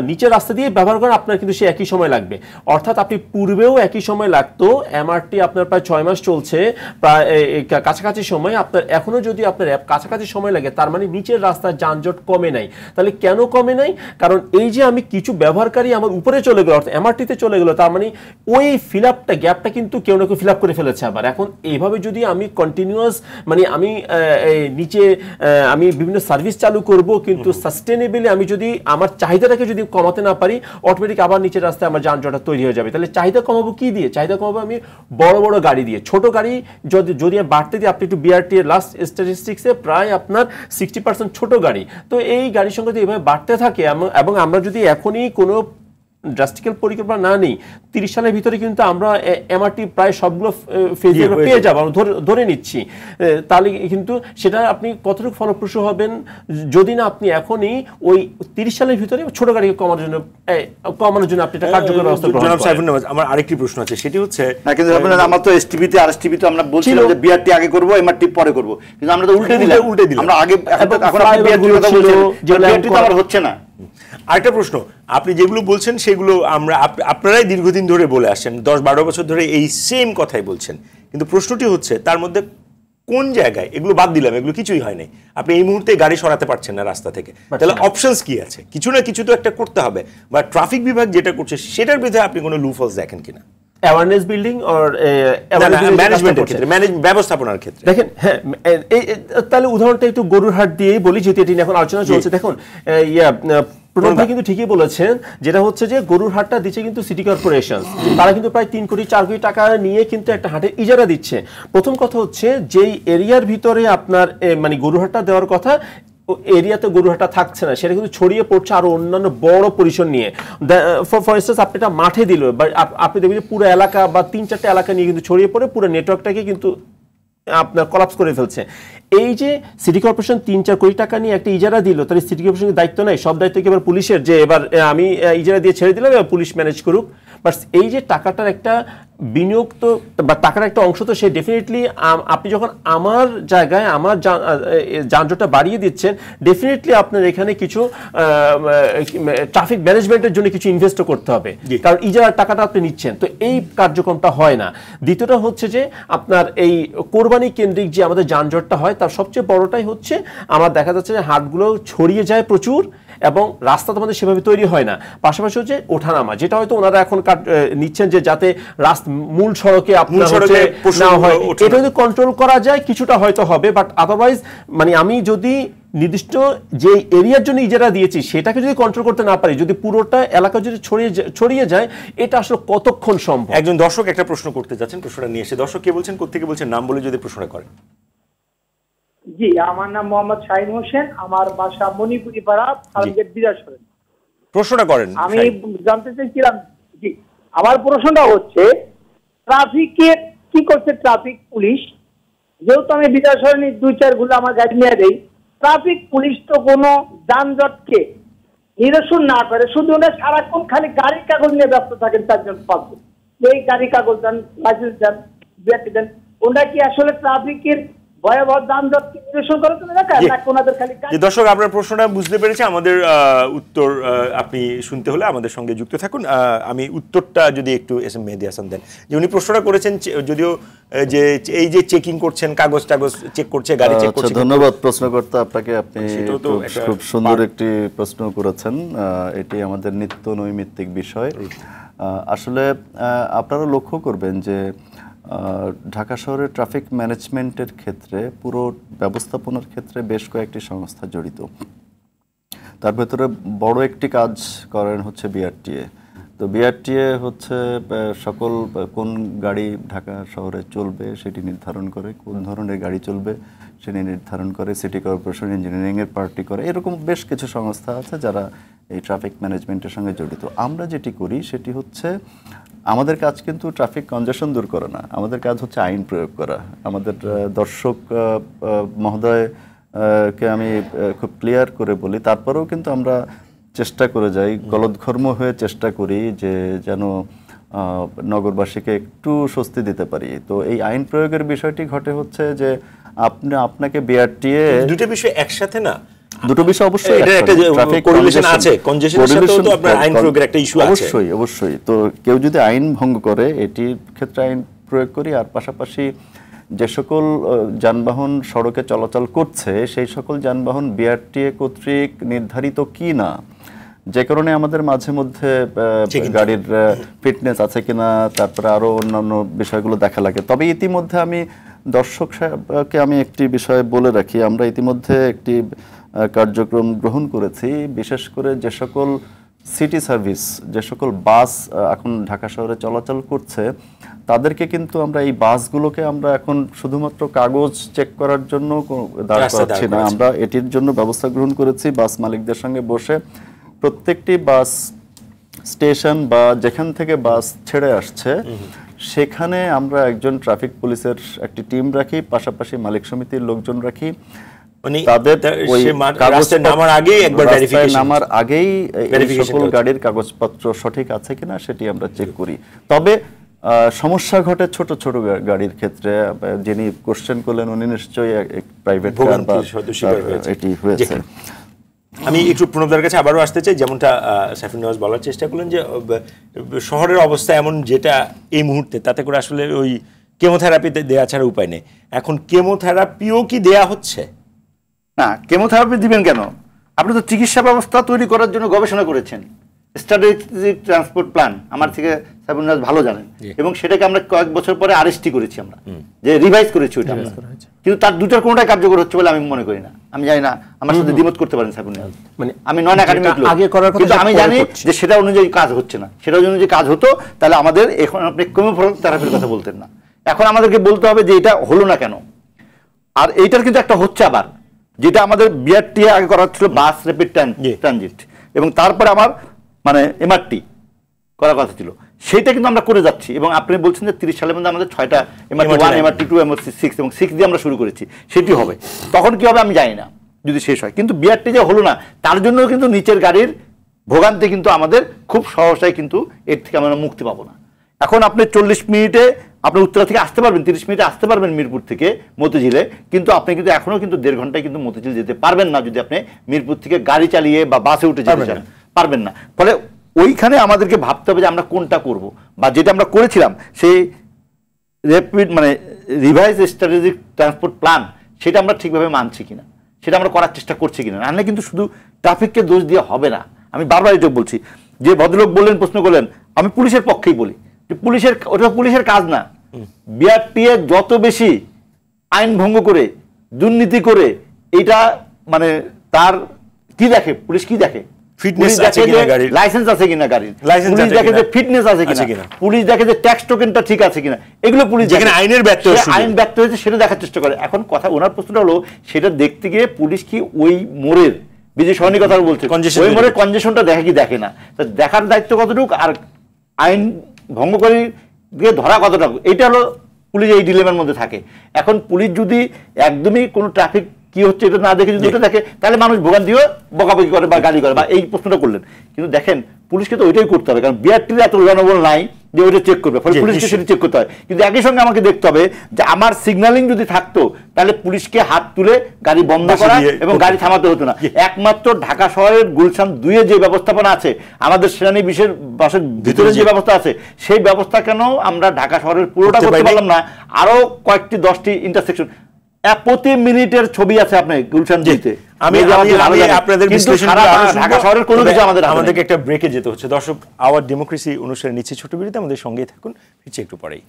নিচের রাস্তা দিয়ে ব্যবহার করেন, আপনার কিন্তু সে একই সময় লাগবে। অর্থাৎ আপনি পূর্বেও একই সময় লাগতো, এমআরটি আপনার প্রায় 6 মাস চলছে, প্রায় কাছাকাছি সময়, আপনার এখনো যদি আপনার কাছাকাছি সময় লাগে, তার মানে নিচের রাস্তার যানজট কমে নাই। তাহলে কেন কমে নাই? কারণ এই যে আমি কিছু ব্যবহারকারী আমার উপরে চলে গেল, অর্থাৎ এমআরটিতে চলে গেল, তার মানে ওই ফিল আপটা, গ্যাপটা কিন্তু কেউ না কেউ ফিল আপ করে ফেলেছে আবার। এখন এইভাবে যদি আমি কন্টিনিউয়াস আমি নিচে আমি বিভিন্ন সার্ভিস চালু করব, কিন্তু সাস্টেনেবলি আমি যদি আমার চাহিদা যদি কমাতে না পারি, অটোমেটিক আবার নিচের রাস্তায় আমার যানজট তৈরি হয়ে যাবে। তাহলে চাহিদা কমাবো কি দিয়ে? চাহিদা কমাবো আমি বড় বড় গাড়ি দিয়ে। ছোট গাড়ি যদি বাড়তে দিই, আপনি একটু বিআরটি এর লাস্ট স্ট্যাটিস্টিক্সে প্রায় আপনার 60% ছোট গাড়ি। তো এই গাড়ির সংখ্যা যদি এভাবে বাড়তে থাকে, এবং আমরা যদি এখনই কোনো ড্রাস্টিক্যাল পরিকল্পনা না নেই, 30 সালের ভিতরে কিন্তু আমরা এমআরটি প্রায় সবগুলো ফেজে পেয়ে যাবো, ধরে নিচ্ছি। তাহলে কিন্তু সেটা আপনি কতটুকু ফলপ্রসূ হবেন যদি না আপনি এখনই ওই 30 সালের ভিতরে ছোট গাড়িকে কমানোর জন্য আপনি একটা কার্যকর ব্যবস্থা গ্রহণ করেন। আমার আরেকটি প্রশ্ন আছে, সেটি হচ্ছে কিন্তু আমরা তো এসটিভিতে আর এসটিভিতে আমরা বলছিলাম যে বিআরটি আগে করব, এমআরটি পরে করব, কিন্তু আমরা তো উল্টে দিলাম। আমরা আগে এখন আপনি বিআরটি কথা বলছেন, বিআরটি তো আবার হচ্ছে না। আরেকটা প্রশ্ন, আপনি যেগুলো বলছেন সেগুলো আপনারাই দীর্ঘদিন ধরে বলে আসছেন, 10-12 বছর ধরে এই সেম কথাই বলছেন, কিন্তু প্রশ্নটি হচ্ছে তার মধ্যে কোন জায়গায় এগুলো বাদ দিলাম, এগুলো কিছুই হয় নাই, আপনি এই মুহূর্তে গাড়ি সরাতে পারছেন না রাস্তা থেকে, তাহলে অপশনস কি আছে? কিছু না কিছু তো একটা করতে হবে, বা ট্রাফিক বিভাগ যেটা করছে সেটার বিরুদ্ধে আপনি কোনো লুফলস দেখেন কিনা? অ্যাওয়ারনেস বিল্ডিং অর ম্যানেজমেন্টের ক্ষেত্রে, ব্যবস্থাপনার ক্ষেত্রে দেখেন। হ্যাঁ, তাহলে উদাহরণটা একটু গরুর হাট দিয়েই বলি, যেহেতু এটি এখন আলোচনা চলছে। দেখুন প্রণব ভাই কিন্তু ঠিকই বলেছেন, যেটা হচ্ছে যে গরুর হাটটা দিচ্ছে কিন্তু সিটি কর্পোরেশন, তারা কিন্তু প্রায় 3 কোটি 4 কোটি টাকা নিয়ে কিন্তু একটা হাটের ইজারা দিচ্ছে। প্রথম কথা হচ্ছে যেই এরিয়ার ভিতরে আপনার গরুর হাটটা দেওয়ার কথা, এরিয়াতে গরুহাটা থাকছে না, সেটা কিন্তু ছড়িয়ে পড়ছে আরো অন্যান্য বড় পরিসর নিয়ে। ফর ইনস্টেন্স আপনি এটা মাঠে দিল, বা আপনি দেখবেন যে পুরো এলাকা বা 3-4টা এলাকা নিয়ে কিন্তু ছড়িয়ে পড়ে পুরো নেটওয়ার্কটাকে কিন্তু আপনার কলাপস করে ফেলছে। এই যে সিটি কর্পোরেশন 3-4 কোটি টাকা নিয়ে একটা ইজারা দিল, তাহলে সিটি কর্পোরেশনের দায়িত্ব নাই? সব দায়িত্ব কি এবার পুলিশের, যে এবার আমি ইজারা দিয়ে ছেড়ে দিলাম এবার পুলিশ ম্যানেজ করুক? বাট এই যে টাকাটার একটা বিনিয়োগ তো, বা টাকার একটা অংশ তো সে ডেফিনেটলি, আপনি যখন আমার জায়গায় আমার যানজটটা বাড়িয়ে দিচ্ছেন, ডেফিনেটলি আপনার এখানে কিছু ট্রাফিক ম্যানেজমেন্টের জন্য কিছু ইনভেস্ট করতে হবে, কারণ ইজারার টাকাটা আপনি নিচ্ছেন। তো এই কার্যক্রমটা হয় না। দ্বিতীয়টা হচ্ছে যে আপনার এই কোরবানি কেন্দ্রিক যে আমাদের যানজটটা হয়, তার সবচেয়ে বড়টাই হচ্ছে আমার দেখা যাচ্ছে যে হাটগুলো ছড়িয়ে যায় প্রচুর, এবং রাস্তা তো আমাদের সেভাবে তৈরি হয় না। পাশাপাশি হচ্ছে ওঠানামা, যেটা হয়তো ওনারা এখন নিচ্ছেন যে যাতে মূল সড়কে আপনার না হয়, এটা যদি কন্ট্রোল করা যায় কিছুটা হয়তো হবে। বাট আদারওয়াইজ আমি যদি নির্দিষ্ট যে এরিয়ার জন্য ইজারা দিয়েছি সেটাকে যদি কন্ট্রোল করতে না পারি, যদি পুরোটা এলাকা যদি ছড়িয়ে যায়, এটা আসলে কতক্ষণ সম্ভব? একজন দর্শক একটা প্রশ্ন করতে যাচ্ছেন, প্রশ্নটা নিয়ে এসে। দর্শক কে বলছেন, কোত্থেকে বলছেন, নাম বলে যদি প্রশ্নটা করেন। জি, আমার নাম মোহাম্মদ শাহিন হোসেন, আমার বাসা মণিপুরি পাড়া, ফার্মগেট, বিরাজপুর। প্রশ্নটা করেন। আমি জানতে চাইছিলাম, জি আমার প্রশ্নটা হচ্ছে ট্রাফিকের কি করছে ট্রাফিক পুলিশ? যেহেতু আমি বিরাজপুরে 2-4 ঘুরে আমার গাড়ি নিয়ে দেই, ট্রাফিক পুলিশ তো কোনো যানজটকে নিরসন না করে, শুধু ওরা সারাক্ষণ খালি গাড়ির কাগজ নিয়ে ব্যস্ত থাকেন 4-5 এই গাড়ি কাগজ দেন, লাইসেন্স দেন, ব্যাট দেন। ওরা কি আসলে ট্রাফিকের ভয়াবহ যানজটকে নিরসন করার জন্য না ওনাদের খালি? দর্শক আপনার প্রশ্নটা বুঝতে পেরেছে। আমাদের উত্তর আপনি শুনতে হলে আমাদের সঙ্গে যুক্ত থাকুন। আমি উত্তরটা যদি একটু এস এম মেহেদী হাসান দেন, যে উনি প্রশ্নটা করেছেন, যদিও যে এই যে চেকিং করছেন, কাগজ চেক করছে, গাড়ি চেক করছে। ধন্যবাদ প্রশ্নকর্তা আপনাকে, আপনি খুব সুন্দর একটি প্রশ্ন করেছেন। এটি আমাদের নিত্য নৈমিত্তিক বিষয়। আসলে আপনারা লক্ষ্য করবেন যে ঢাকা শহরের ট্রাফিক ম্যানেজমেন্টের ক্ষেত্রে, পুরো ব্যবস্থাপনার ক্ষেত্রে বেশ কয়েকটি সংস্থা জড়িত। তার ভেতরে বড় একটি কাজ করেন হচ্ছে বিআরটিএ। তো বিআরটিএ হচ্ছে সকল কোন গাড়ি ঢাকা শহরে চলবে সেটি নির্ধারণ করে, কোন ধরনের গাড়ি চলবে সেটি নির্ধারণ করে, সিটি কর্পোরেশন ইঞ্জিনিয়ারিংয়ের পার্টি করে। এরকম বেশ কিছু সংস্থা আছে যারা এই ট্রাফিক ম্যানেজমেন্টের সঙ্গে জড়িত। আমরা যেটি করি সেটি হচ্ছে, আমাদের কাজ কিন্তু ট্রাফিক কনজেশন দূর করা না, আমাদের কাজ হচ্ছে আইন প্রয়োগ করা। আমাদের দর্শক মহোদয়কে আমি খুব ক্লিয়ার করে বলি, তারপরেও কিন্তু আমরা চেষ্টা করে যাই, গলদঘর্ম হয়ে চেষ্টা করি যে যেন নগরবাসীকে একটু স্বস্তি দিতে পারি। তো এই আইন প্রয়োগের বিষয়টি ঘটে হচ্ছে যে আপনাকে বিআরটিএ, দুটো বিষয় একসাথে না, দুটো বিষয় অবশ্যই অবশ্যই। তো কেউ যদি আইন ভঙ্গ করে, এটির ক্ষেত্রে আইন প্রয়োগ করি। আর পাশাপাশি যে সকল যানবাহন সড়কে চলাচল করছে সেই সকল যানবাহন বিআরটিএ কর্তৃক নির্ধারিত কি না, যে কারণে আমাদের মাঝে মধ্যে গাড়ির ফিটনেস আছে কিনা, তারপরে আরো অন্যান্য বিষয়গুলো দেখা লাগে। তবে ইতিমধ্যে আমি দর্শককে আমি একটি বিষয় বলে রাখি, আমরা ইতিমধ্যে একটি কার্যক্রম গ্রহণ করেছি। বিশেষ করে যে সকল সিটি সার্ভিস, যে সকল বাস এখন ঢাকা শহরে চলাচল করছে, তাদেরকে কিন্তু আমরা এই বাসগুলোকে আমরা এখন শুধুমাত্র কাগজ চেক করার জন্য দাঁড় করাচ্ছি না, আমরা এটির জন্য ব্যবস্থা গ্রহণ করেছি। বাস মালিকদের সঙ্গে বসে প্রত্যেকটি বাস স্টেশন বা যেখান থেকে বাস ছেড়ে আসছে সেখানে আমরা একজন ট্রাফিক পুলিশের একটি টিম রাখি, পাশাপাশি মালিক সমিতির লোকজন রাখি। তাদের নামার আগেই সকল গাড়ির কাগজপত্র সঠিক আছে কিনা সেটি আমরা চেক করি। তবে সমস্যা ঘটে ছোট ছোট গাড়ির ক্ষেত্রে। যিনি কোশ্চেন করলেন উনি নিশ্চয়ই প্রাইভেট কার বা এটি হয়েছে। আমি একটু প্রণবদার কাছে আবারও আসতে চাই, যেমনটা সাইফুল নেওয়াজ বলার চেষ্টা করলেন যে শহরের অবস্থা এমন যেটা এই মুহূর্তে, তাতে করে আসলে ওই কেমোথেরাপিতে দেওয়া ছাড়া উপায় নেই। এখন কেমোথেরাপিও কি দেয়া হচ্ছে? না, কেমোথেরাপি দিবেন কেন? আপনি তো চিকিৎসা ব্যবস্থা তৈরি করার জন্য গবেষণা করেছেন, স্ট্র্যাটেজিক ট্রান্সপোর্ট প্ল্যান, আমার থেকে সাইফুল নেওয়াজ ভালো জানেন, এবং সেটাকে আমরা কয়েক বছর পরে আরএসটি করেছি, আমরা যে রিভাইজ করেছি ওইটা আমরা। কিন্তু তার দুটার কোনটাই কার্যকর হচ্ছে বলে আমি মনে করি না। আমি জানি না, আমার সাথে দ্বিমত করতে পারেন সাইফুল নেওয়াজ, মানে আমি নন একাডেমিক লোক, কিন্তু আমি জানি যে সেটা অনুযায়ী কাজ হচ্ছে না। সেটা অনুযায়ী কাজ হতো তাহলে আমাদের এখন আপনি কেমোথেরাপির কথা বলতেন না। এখন আমাদেরকে বলতে হবে যে এটা হলো না কেন। আর এইটার কিন্তু একটা হচ্ছে আবার, যেটা আমাদের বিআরটিএ আগে করা ছিল বাস র্যাপিড ট্রানজিট, এবং তারপরে আমার মানে এমআরটি করার কথা ছিল, সেটা কিন্তু আমরা করে যাচ্ছি। এবং আপনি বলছেন যে 30 সালের মধ্যে আমাদের 6টা এমআরটি 1, এমআরটি 2, এমআরটি 6 এবং 6 দিয়ে আমরা শুরু করেছি, সেটি হবে। তখন কি হবে আমি জানি না যদি শেষ হয়। কিন্তু বিআরটি যে হলো না তার জন্য কিন্তু নিচের গাড়ির ভোগান্তি কিন্তু আমাদের খুব সহসাই কিন্তু এর থেকে আমরা মুক্তি পাবো না। এখন আপনি 40 মিনিটে আপনি উত্তরা থেকে আসতে পারবেন, 30 মিনিটে আসতে পারবেন মিরপুর থেকে মতিঝিলে, কিন্তু আপনি কিন্তু এখনো কিন্তু 1.5 ঘন্টায় কিন্তু মতিঝিল যেতে পারবেন না যদি আপনি মিরপুর থেকে গাড়ি চালিয়ে বা বাসে উঠে যেতে চান, পারবেন না। ফলে ওইখানে আমাদেরকে ভাবতে হবে যে আমরা কোনটা করব, বা যেটা আমরা করেছিলাম সেই র্যাপিড মানে রিভাইজ স্ট্র্যাটেজিক ট্রান্সপোর্ট প্ল্যান, সেটা আমরা ঠিকভাবে মানছি কিনা, সেটা আমরা করার চেষ্টা করছি কিনা। নাহলে কিন্তু শুধু ট্রাফিককে দোষ দিয়ে হবে না। আমি বারবার এটা বলছি, যে ভদ্রলোক বললেন, প্রশ্ন করলেন, আমি পুলিশের পক্ষেই বলি যে ওটা পুলিশের কাজ না। বিআরটিএ যত বেশি আইন ভঙ্গ করে দুর্নীতি করে এটা মানে তার কি দেখে, পুলিশ কি দেখে, ফিটনেস আছে কিনা গাড়ির, লাইসেন্স আছে কিনা গাড়ির, পুলিশ দেখে যে ফিটনেস আছে কিনা, পুলিশ দেখে যে ট্যাক্স টোকেনটা ঠিক আছে কিনা, এগুলো পুলিশ যেখানে আইনের ব্যর্থ আইন ব্যর্থ হয়েছে সেটা দেখার চেষ্টা করে। এখন কথা, ওনার প্রশ্নটা হলো সেটা দেখতে গিয়ে পুলিশ কি ওই মোড়ের বিজয় সহনী কথা বলছে, ওই মোড়ের কনজেশনটা দেখে কি দেখে না, দেখার দায়িত্ব কতটুকু আর আইন ভঙ্গকারী দিয়ে ধরা কতটা, এটা হলো পুলিশ এই ডিলেমার মধ্যে থাকে। এখন পুলিশ যদি একদমই কোনো ট্রাফিক কি হচ্ছে এটা না দেখে যদি ওটা দেখে, তাহলে মানুষ ভোগান্তিও বকাবকি করে বা গালি করে বা এই প্রশ্নটা করলেন। কিন্তু দেখেন পুলিশকে তো ওইটাই করতে হবে, কারণ বিআরটির এত জনবল নাই যে ওইটা চেক করবে, ফলে পুলিশকে সেটা চেক করতে হয়। কিন্তু একই সঙ্গে আমাকে দেখতে হবে যে আমার সিগন্যালিং যদি থাকতো তাহলে পুলিশকে হাত তুলে গাড়ি বন্ধ করা এবং গাড়ি থামাতে হতো না। একমাত্র ঢাকা শহরের গুলশান 2-এ যে ব্যবস্থাপনা আছে, আমাদের সেনানি বিশের বাসের ভিতরে যে ব্যবস্থা আছে, সেই ব্যবস্থা কেন আমরা ঢাকা শহরের পুরোটা করতে পারলাম না? আরো কয়েকটি 10টি ইন্টারসেকশন, প্রতি মিনিটের ছবি আছে আপনার গুলশান দিতে। আমি আপনাদের ঢাকা শহরের কোনো কিছু আমাদেরকে একটা ব্রেকে যেতে হচ্ছে। দর্শক, আওয়ার ডেমোক্রেসি অনুষ্ঠানে নিচ্ছে ছোট বিরতি, আমাদের সঙ্গেই থাকুন, ফিরছি একটু পরেই।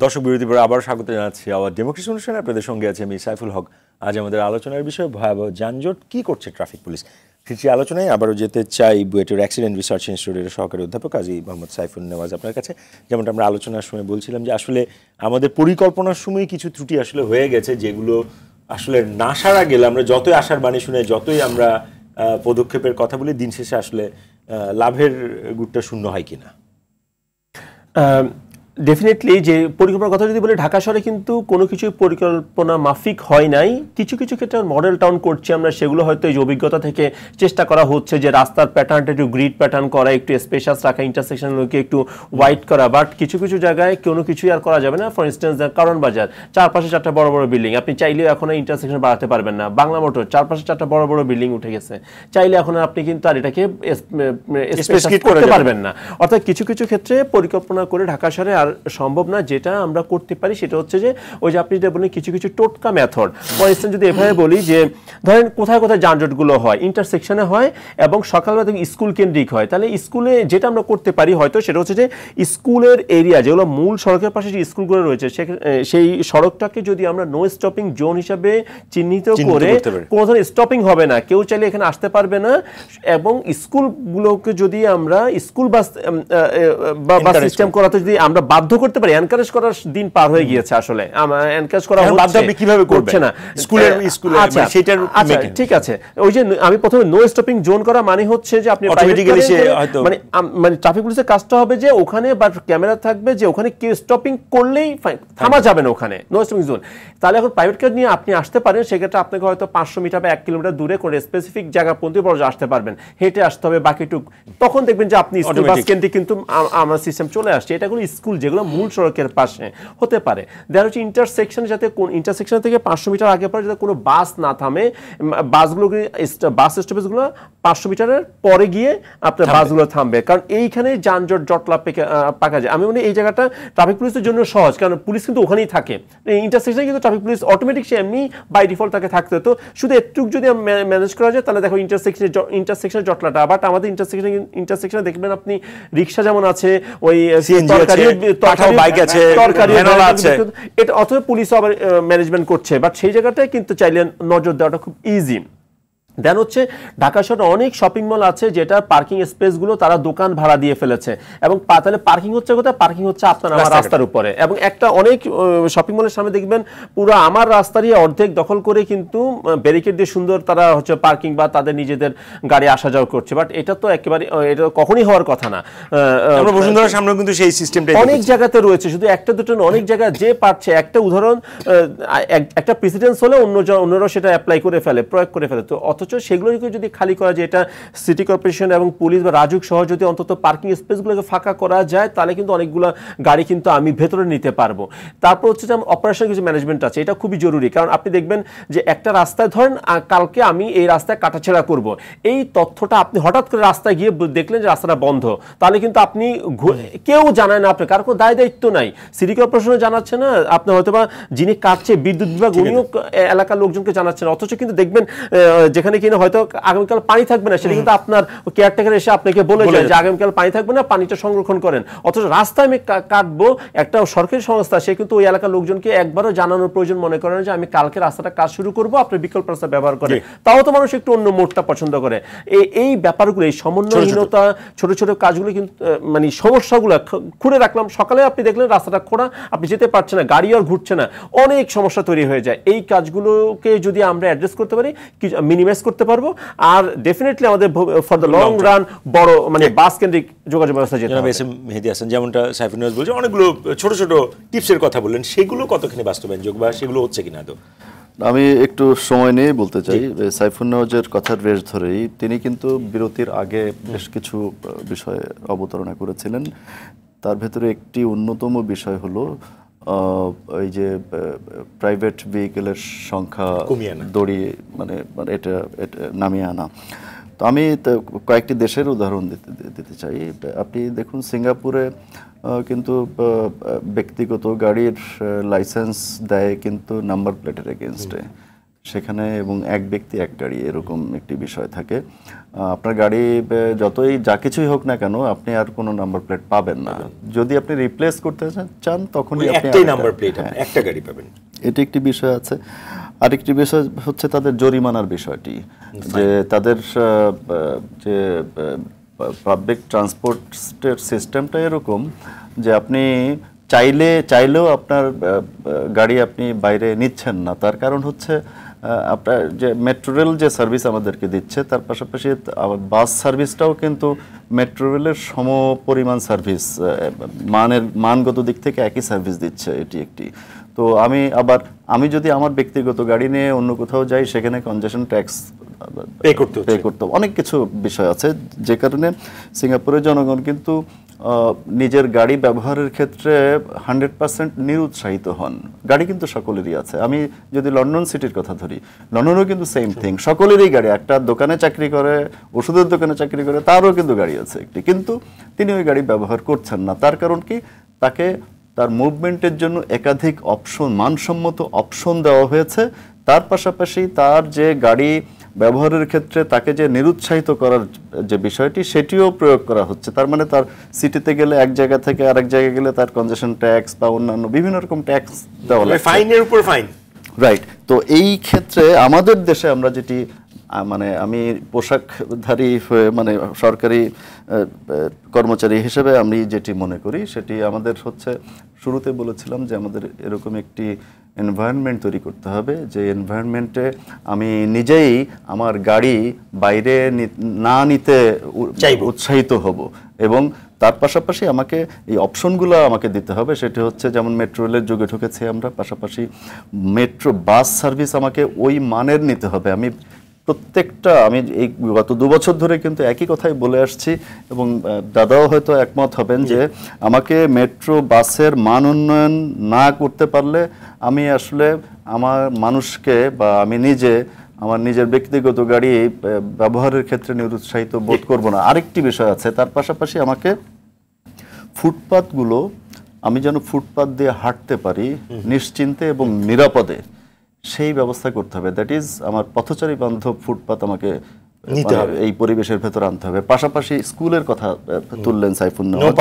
দর্শক, বিরতি পরে আবার স্বাগত জানাচ্ছি আওয়ার ডেমোক্রেসি অনুষ্ঠানে। আপনাদের সঙ্গে আছে আমি সাইফুল হক। আজ আমাদের আলোচনার বিষয় ভয়াবহ যানজট, কি করছে ট্রাফিক পুলিশ। ফিরছি আলোচনায়, আবারও যেতে চাই বুয়েটের অ্যাক্সিডেন্ট রিসার্চ ইনস্টিটিউটের সহকারী অধ্যাপক কাজী মোহাম্মদ সাইফুল নেওয়াজ আপনার কাছে। যেমনটা আমরা আলোচনার সময় বলছিলাম যে আসলে আমাদের পরিকল্পনার সময় কিছু ত্রুটি আসলে হয়ে গেছে, যেগুলো আসলে না সারা গেলে আমরা যতই আশার বাণী শুনে, যতই আমরা পদক্ষেপের কথা বলি, দিন শেষে আসলে লাভের গুড়টা শূন্য হয় কিনা। ডেফিনেটলি যে পরিকল্পনার কথা যদি বলি, ঢাকা শহরে কিন্তু কোনো কিছু পরিকল্পনা মাফিক হয় নাই। কিছু কিছু ক্ষেত্রে মডেল টাউন করছি আমরা, সেগুলো হয়তো এই অভিজ্ঞতা থেকে চেষ্টা করা হচ্ছে যে রাস্তার প্যাটার্নটা একটু গ্রিড প্যাটার্ন করা, একটু স্পেশাস রাখা, ইন্টারসেকশনগুলোকে একটু ওয়াইড করা। বাট কিছু কিছু জায়গায় কোনো কিছুই আর করা যাবে না। ফর ইনস্টেন্স কারণ বাজার, চারপাশে 4টা বড় বড় বিল্ডিং, আপনি চাইলেও এখন ইন্টারসেকশন বাড়াতে পারবেন না। বাংলা মোটর, চারপাশে 4টা বড় বড় বিল্ডিং উঠে গেছে, চাইলে এখন আপনি কিন্তু আর এটাকে করতে পারবেন না। অর্থাৎ কিছু কিছু ক্ষেত্রে পরিকল্পনা করে ঢাকা শহরে আর সম্ভব না। যেটা আমরা করতে পারি সেটা হচ্ছে যে ওই যে আপনি যেটা বলেন কিছু কিছু টোটকা মেথড। ফর ইনস্টেন্স যদি এভাবে বলি যে ধরেন কোথায় কোথায় যানজটগুলো হয়, ইন্টারসেকশনে হয় এবং সকালবেলা থেকে স্কুল কেন্দ্রিক হয়, তাহলে স্কুলে যেটা আমরা করতে পারি হয়তো সেটা হচ্ছে যে স্কুলের এরিয়া যেগুলো মূল সড়কের পাশে যে স্কুলগুলো রয়েছে, সেই সড়কটাকে যদি আমরা নো স্টপিং জোন হিসাবে চিহ্নিত করে কোনো ধরনের স্টপিং হবে না, কেউ চাইলে এখানে আসতে পারবে না, এবং স্কুলগুলোকে যদি আমরা স্কুল বাস সিস্টেম করাতে যদি আমরা বাধ্য করতে পারি, এনকারেজ করার দিন পার হয়ে গিয়েছে। আসলে এনকারেজ করা হচ্ছে, কিভাবে করছে না স্কুলের সেটার। আচ্ছা ঠিক আছে, ওই যে আমি প্রথমে নো স্টপিং জোন করা মানে হচ্ছে যে আপনি মানে ট্রাফিক পুলিশের কাজটা হবে যে ওখানে বা ক্যামেরা থাকবে যে ওখানে কেউ স্টপিং করলেই থামা যাবে না, ওখানে নো স্টপিং জোন। তাহলে এখন প্রাইভেট কার নিয়ে আপনি আসতে পারেন, সেক্ষেত্রে আপনাকে হয়তো 500 মিটার বা 1 কিলোমিটার দূরে করে স্পেসিফিক জায়গা পর্যন্ত আসতে পারবেন, হেঁটে আসতে হবে বাকিটুক। তখন দেখবেন যে আপনি স্কুল বাস কেন্দ্রিক কিন্তু আমার সিস্টেম চলে আসছে। এটা কোনো স্কুল যেগুলো মূল সড়কের পাশে হতে পারে। দেওয়া হচ্ছে ইন্টারসেকশন, যাতে কোন ইন্টারসেকশন থেকে 500 মিটার আগে পরে যাতে কোনো বাস না থামে, বাসগুলো বাস স্টপেজগুলো 500 মিটারের পরে গিয়ে আপনার বাসগুলো থামবে, কারণ এইখানে যানজট জটলা পাকা যায়। আমি মনে এই জায়গাটা ট্রাফিক পুলিশের জন্য সহজ, কারণ পুলিশ কিন্তু ওখানেই থাকে। ইন্টারসেকশনে কিন্তু ট্রাফিক পুলিশ অটোমেটিক সে এমনি বাই ডিফল্ট তাকে থাকতে হতো, শুধু একটু যদি ম্যানেজ করা যায় তাহলে দেখো ইন্টারসেকশন জটলাটা। বাট আমাদের ইন্টারসেকশনে দেখবেন আপনি রিক্সা যেমন আছে, ওই এটা অথবা পুলিশ আবার ম্যানেজমেন্ট করছে, বাট সেই জায়গাটায় কিন্তু চাইলে নজর দেওয়াটা খুব ইজি। দেন হচ্ছে ঢাকা শহরে অনেক শপিং মল আছে যেটা পার্কিং স্পেসগুলো তারা দোকান ভাড়া দিয়ে ফেলেছে, এবং তাহলে পার্কিং হচ্ছে কোথায়? পার্কিং হচ্ছে আপনার আমার রাস্তার উপরে। এবং একটা অনেক শপিং মলের সামনে দেখবেন পুরো আমার রাস্তারই অর্ধেক দখল করে কিন্তু ব্যারিকেড দিয়ে সুন্দর তারা হচ্ছে পার্কিং বা তাদের নিজেদের গাড়ি আসা যাওয়া করছে। বাট এটা তো একেবারে এটা কখনই হওয়ার কথা না। বসুন্ধরার সামনে কিন্তু সেই সিস্টেমটা অনেক জায়গাতে রয়েছে, শুধু একটা দুটো না, অনেক জায়গায় যে পারছে। একটা উদাহরণ, একটা প্রেসিডেন্স হলে অন্যরাও সেটা অ্যাপ্লাই করে ফেলে, প্রয়োগ করে ফেলে। তো অথচ সেগুলোকে যদি খালি করা যায়, এটা সিটি কর্পোরেশন এবং পুলিশ বা রাজুক সহ যদি অন্তত পার্কিং স্পেসগুলোকে ফাঁকা করা যায়, তাহলে কিন্তু অনেকগুলো গাড়ি কিন্তু আমি ভেতরে নিতে পারবো। তারপর হচ্ছে যে অপারেশন কিছু ম্যানেজমেন্ট আছে, এটা খুবই জরুরি। কারণ আপনি দেখবেন যে একটা রাস্তায় ধরেন কালকে আমি এই রাস্তায় কাটাছেড়া করব, এই তথ্যটা আপনি হঠাৎ করে রাস্তায় গিয়ে দেখলেন যে রাস্তাটা বন্ধ, তাহলে কিন্তু আপনি কেউ জানায় না, আপনার কার কোনো দায় দায়িত্ব নাই, সিটি কর্পোরেশনও জানাচ্ছে না, আপনি হয়তো বা যিনি কাটছে বিদ্যুৎ বিভাগ উনিও এলাকার লোকজনকে জানাচ্ছেন। অথচ কিন্তু দেখবেন যেখানে কিনা হয়তো আগামীকাল পানি থাকবে না, সেটা কিন্তু আপনার কেয়ারটেকার এসে আপনাকে বলে যায় যে আগামীকাল পানি থাকবে না, পানিটা সংরক্ষণ করেন। অথচ রাস্তায় আমি কাটবো, একটা সরকারি সংস্থা সে কিন্তু ওই এলাকার লোকজনকে একবারও জানানোর প্রয়োজন মনে করেন যে আমি কালকে রাস্তাটা কাজ শুরু করবো, আপনি বিকল্প রাস্তা ব্যবহার করে। তাও তো মানুষ একটু অন্য মোডটা পছন্দ করে। এই ব্যাপারগুলো, এই সমন্বয়হীনতা, ছোট ছোট কাজগুলো কিন্তু মানে সমস্যাগুলো খুঁড়ে রাখলাম, সকালে আপনি দেখলেন রাস্তাটা খোঁড়া, আপনি যেতে পারছেন না, গাড়ি আর ঘুরছে না, অনেক সমস্যা তৈরি হয়ে যায়। এই কাজগুলোকে যদি আমরা অ্যাড্রেস করতে পারি, মিনিমাইজ করতে পারবো, আর ডেফিনেটলি আমাদের ফর দ্য লং রান বড় মানে বাস কেন্দ্রিক যোগাযোগ ব্যবস্থা যেতে হবে। মেহেদী হাসান, যেমনটা সাইফুল নিয়াজ বলছে, অনেকগুলো ছোট ছোট টিপসের কথা বললেন, সেগুলো কতখানি বাস্তবায়নযোগ্য বা সেগুলো হচ্ছে কিনা? তো আমি একটু সময় নিয়ে বলতে চাই। সাইফুল নিয়াজের কথার রেশ ধরেই তিনি কিন্তু বিরতির আগে বেশ কিছু বিষয় অবতারণা করেছিলেন। তার ভেতরে একটি অন্যতম বিষয় হলো এই যে প্রাইভেট ভেহিকেলের সংখ্যা দড়িয়ে মানে এটা নামিয়ে আনা। তো আমি কয়েকটি দেশের উদাহরণ দিতে চাই। আপনি দেখুন, সিঙ্গাপুরে কিন্তু ব্যক্তিগত গাড়ির লাইসেন্স দেয় কিন্তু নাম্বার প্লেটের এগেনস্টে সেখানে, এবং এক ব্যক্তি এক গাড়ি, এরকম একটি বিষয় থাকে। আপনার গাড়ি যতই যা কিছুই হোক না কেন, আপনি আর কোনো নাম্বার প্লেট পাবেন না। যদি আপনি রিপ্লেস করতে চান তখনই আপনি নাম্বার প্লেট একটা গাড়ি পাবেন। এটি একটি বিষয় আছে। আরেকটি বিষয় হচ্ছে তাদের জরিমানার বিষয়টি, যে তাদের যে পাবলিক ট্রান্সপোর্টের সিস্টেমটা এরকম যে আপনি চাইলেও আপনার গাড়ি আপনি বাইরে নিচ্ছেন না। তার কারণ হচ্ছে আপনার যে মেট্রো রেল যে সার্ভিস আমাদেরকে দিচ্ছে, তার পাশাপাশি বাস সার্ভিসটাও কিন্তু মেট্রো রেলের সমপরিমাণ সার্ভিস, মানগত দিক থেকে একই সার্ভিস দিচ্ছে। এটি একটি। তো আমি যদি আমার ব্যক্তিগত গাড়ি নিয়ে অন্য কোথাও যাই, সেখানে কনজেশন ট্যাক্স পে করতে অনেক কিছু বিষয় আছে, যে কারণে সিঙ্গাপুরের জনগণ কিন্তু নিজের গাড়ি ব্যবহারের ক্ষেত্রে 100% নিরুৎসাহিত হন। গাড়ি কিন্তু সকলেরই আছে। আমি যদি লন্ডন সিটির কথা ধরি, লন্ডনেও কিন্তু সেম থিং, সকলেরই গাড়ি। একটা দোকানে চাকরি করে, ওষুধের দোকানে চাকরি করে, তারও কিন্তু গাড়ি আছে একটি, কিন্তু তিনি ওই গাড়ি ব্যবহার করছেন না। তার কারণ কি? তাকে তার মুভমেন্টের জন্য একাধিক অপশন, মানসম্মত অপশন দেওয়া হয়েছে। তার পাশাপাশি তার যে গাড়ি ব্যবহারের ক্ষেত্রে তাকে যে নিরুৎসাহিত করার যে বিষয়টি, সেটিও প্রয়োগ করা হচ্ছে। তার মানে তার সিটিতে গেলে এক জায়গা থেকে আরেক জায়গায় গেলে তার কনজেশন ট্যাক্স বা অন্যান্য বিভিন্ন রকম ট্যাক্স দেওয়া লাগে, ফাইনের উপর ফাইন। রাইট। তো এই ক্ষেত্রে আমাদের দেশে আমরা যেটি, মানে আমি পোশাকধারী হয়ে মানে সরকারি কর্মচারী হিসেবে আমি যেটি মনে করি, সেটি আমাদের হচ্ছে, শুরুতে বলেছিলাম যে আমাদের এরকম একটি এনভায়রনমেন্ট তৈরি করতে হবে, যে এনভায়রনমেন্টে আমি নিজেই আমার গাড়ি বাইরে না নিতে উৎসাহিত হব, এবং তার পাশাপাশি আমাকে এই অপশনগুলো আমাকে দিতে হবে। সেটি হচ্ছে যেমন মেট্রো রেলের যুগে ঢুকেছি আমরা, পাশাপাশি মেট্রো বাস সার্ভিস আমাকে ওই মানের নিতে হবে। আমি এই গত 2 বছর ধরে কিন্তু একই কথাই বলে আসছি, এবং দাদাও হয়তো একমত হবেন যে আমাকে মেট্রো বাসের মান উন্নয়ন না করতে পারলে আমি আসলে আমার মানুষকে বা আমি নিজে আমার নিজের ব্যক্তিগত গাড়ি ব্যবহারের ক্ষেত্রে নিরুৎসাহিত বোধ করব না। আরেকটি বিষয় আছে, তার পাশাপাশি আমাকে ফুটপাতগুলো, আমি যেন ফুটপাত দিয়ে হাঁটতে পারি নিশ্চিন্তে এবং নিরাপদে, সেই ব্যবস্থা করতে হবে। দ্যাট ইজ আমার পথচারী বান্ধব ফুটপাত আমাকে এই পরিবেশের ভেতর আনতে হবে। পাশাপাশি স্কুলের কথা তুললেন সাইফুল নিয়াজ,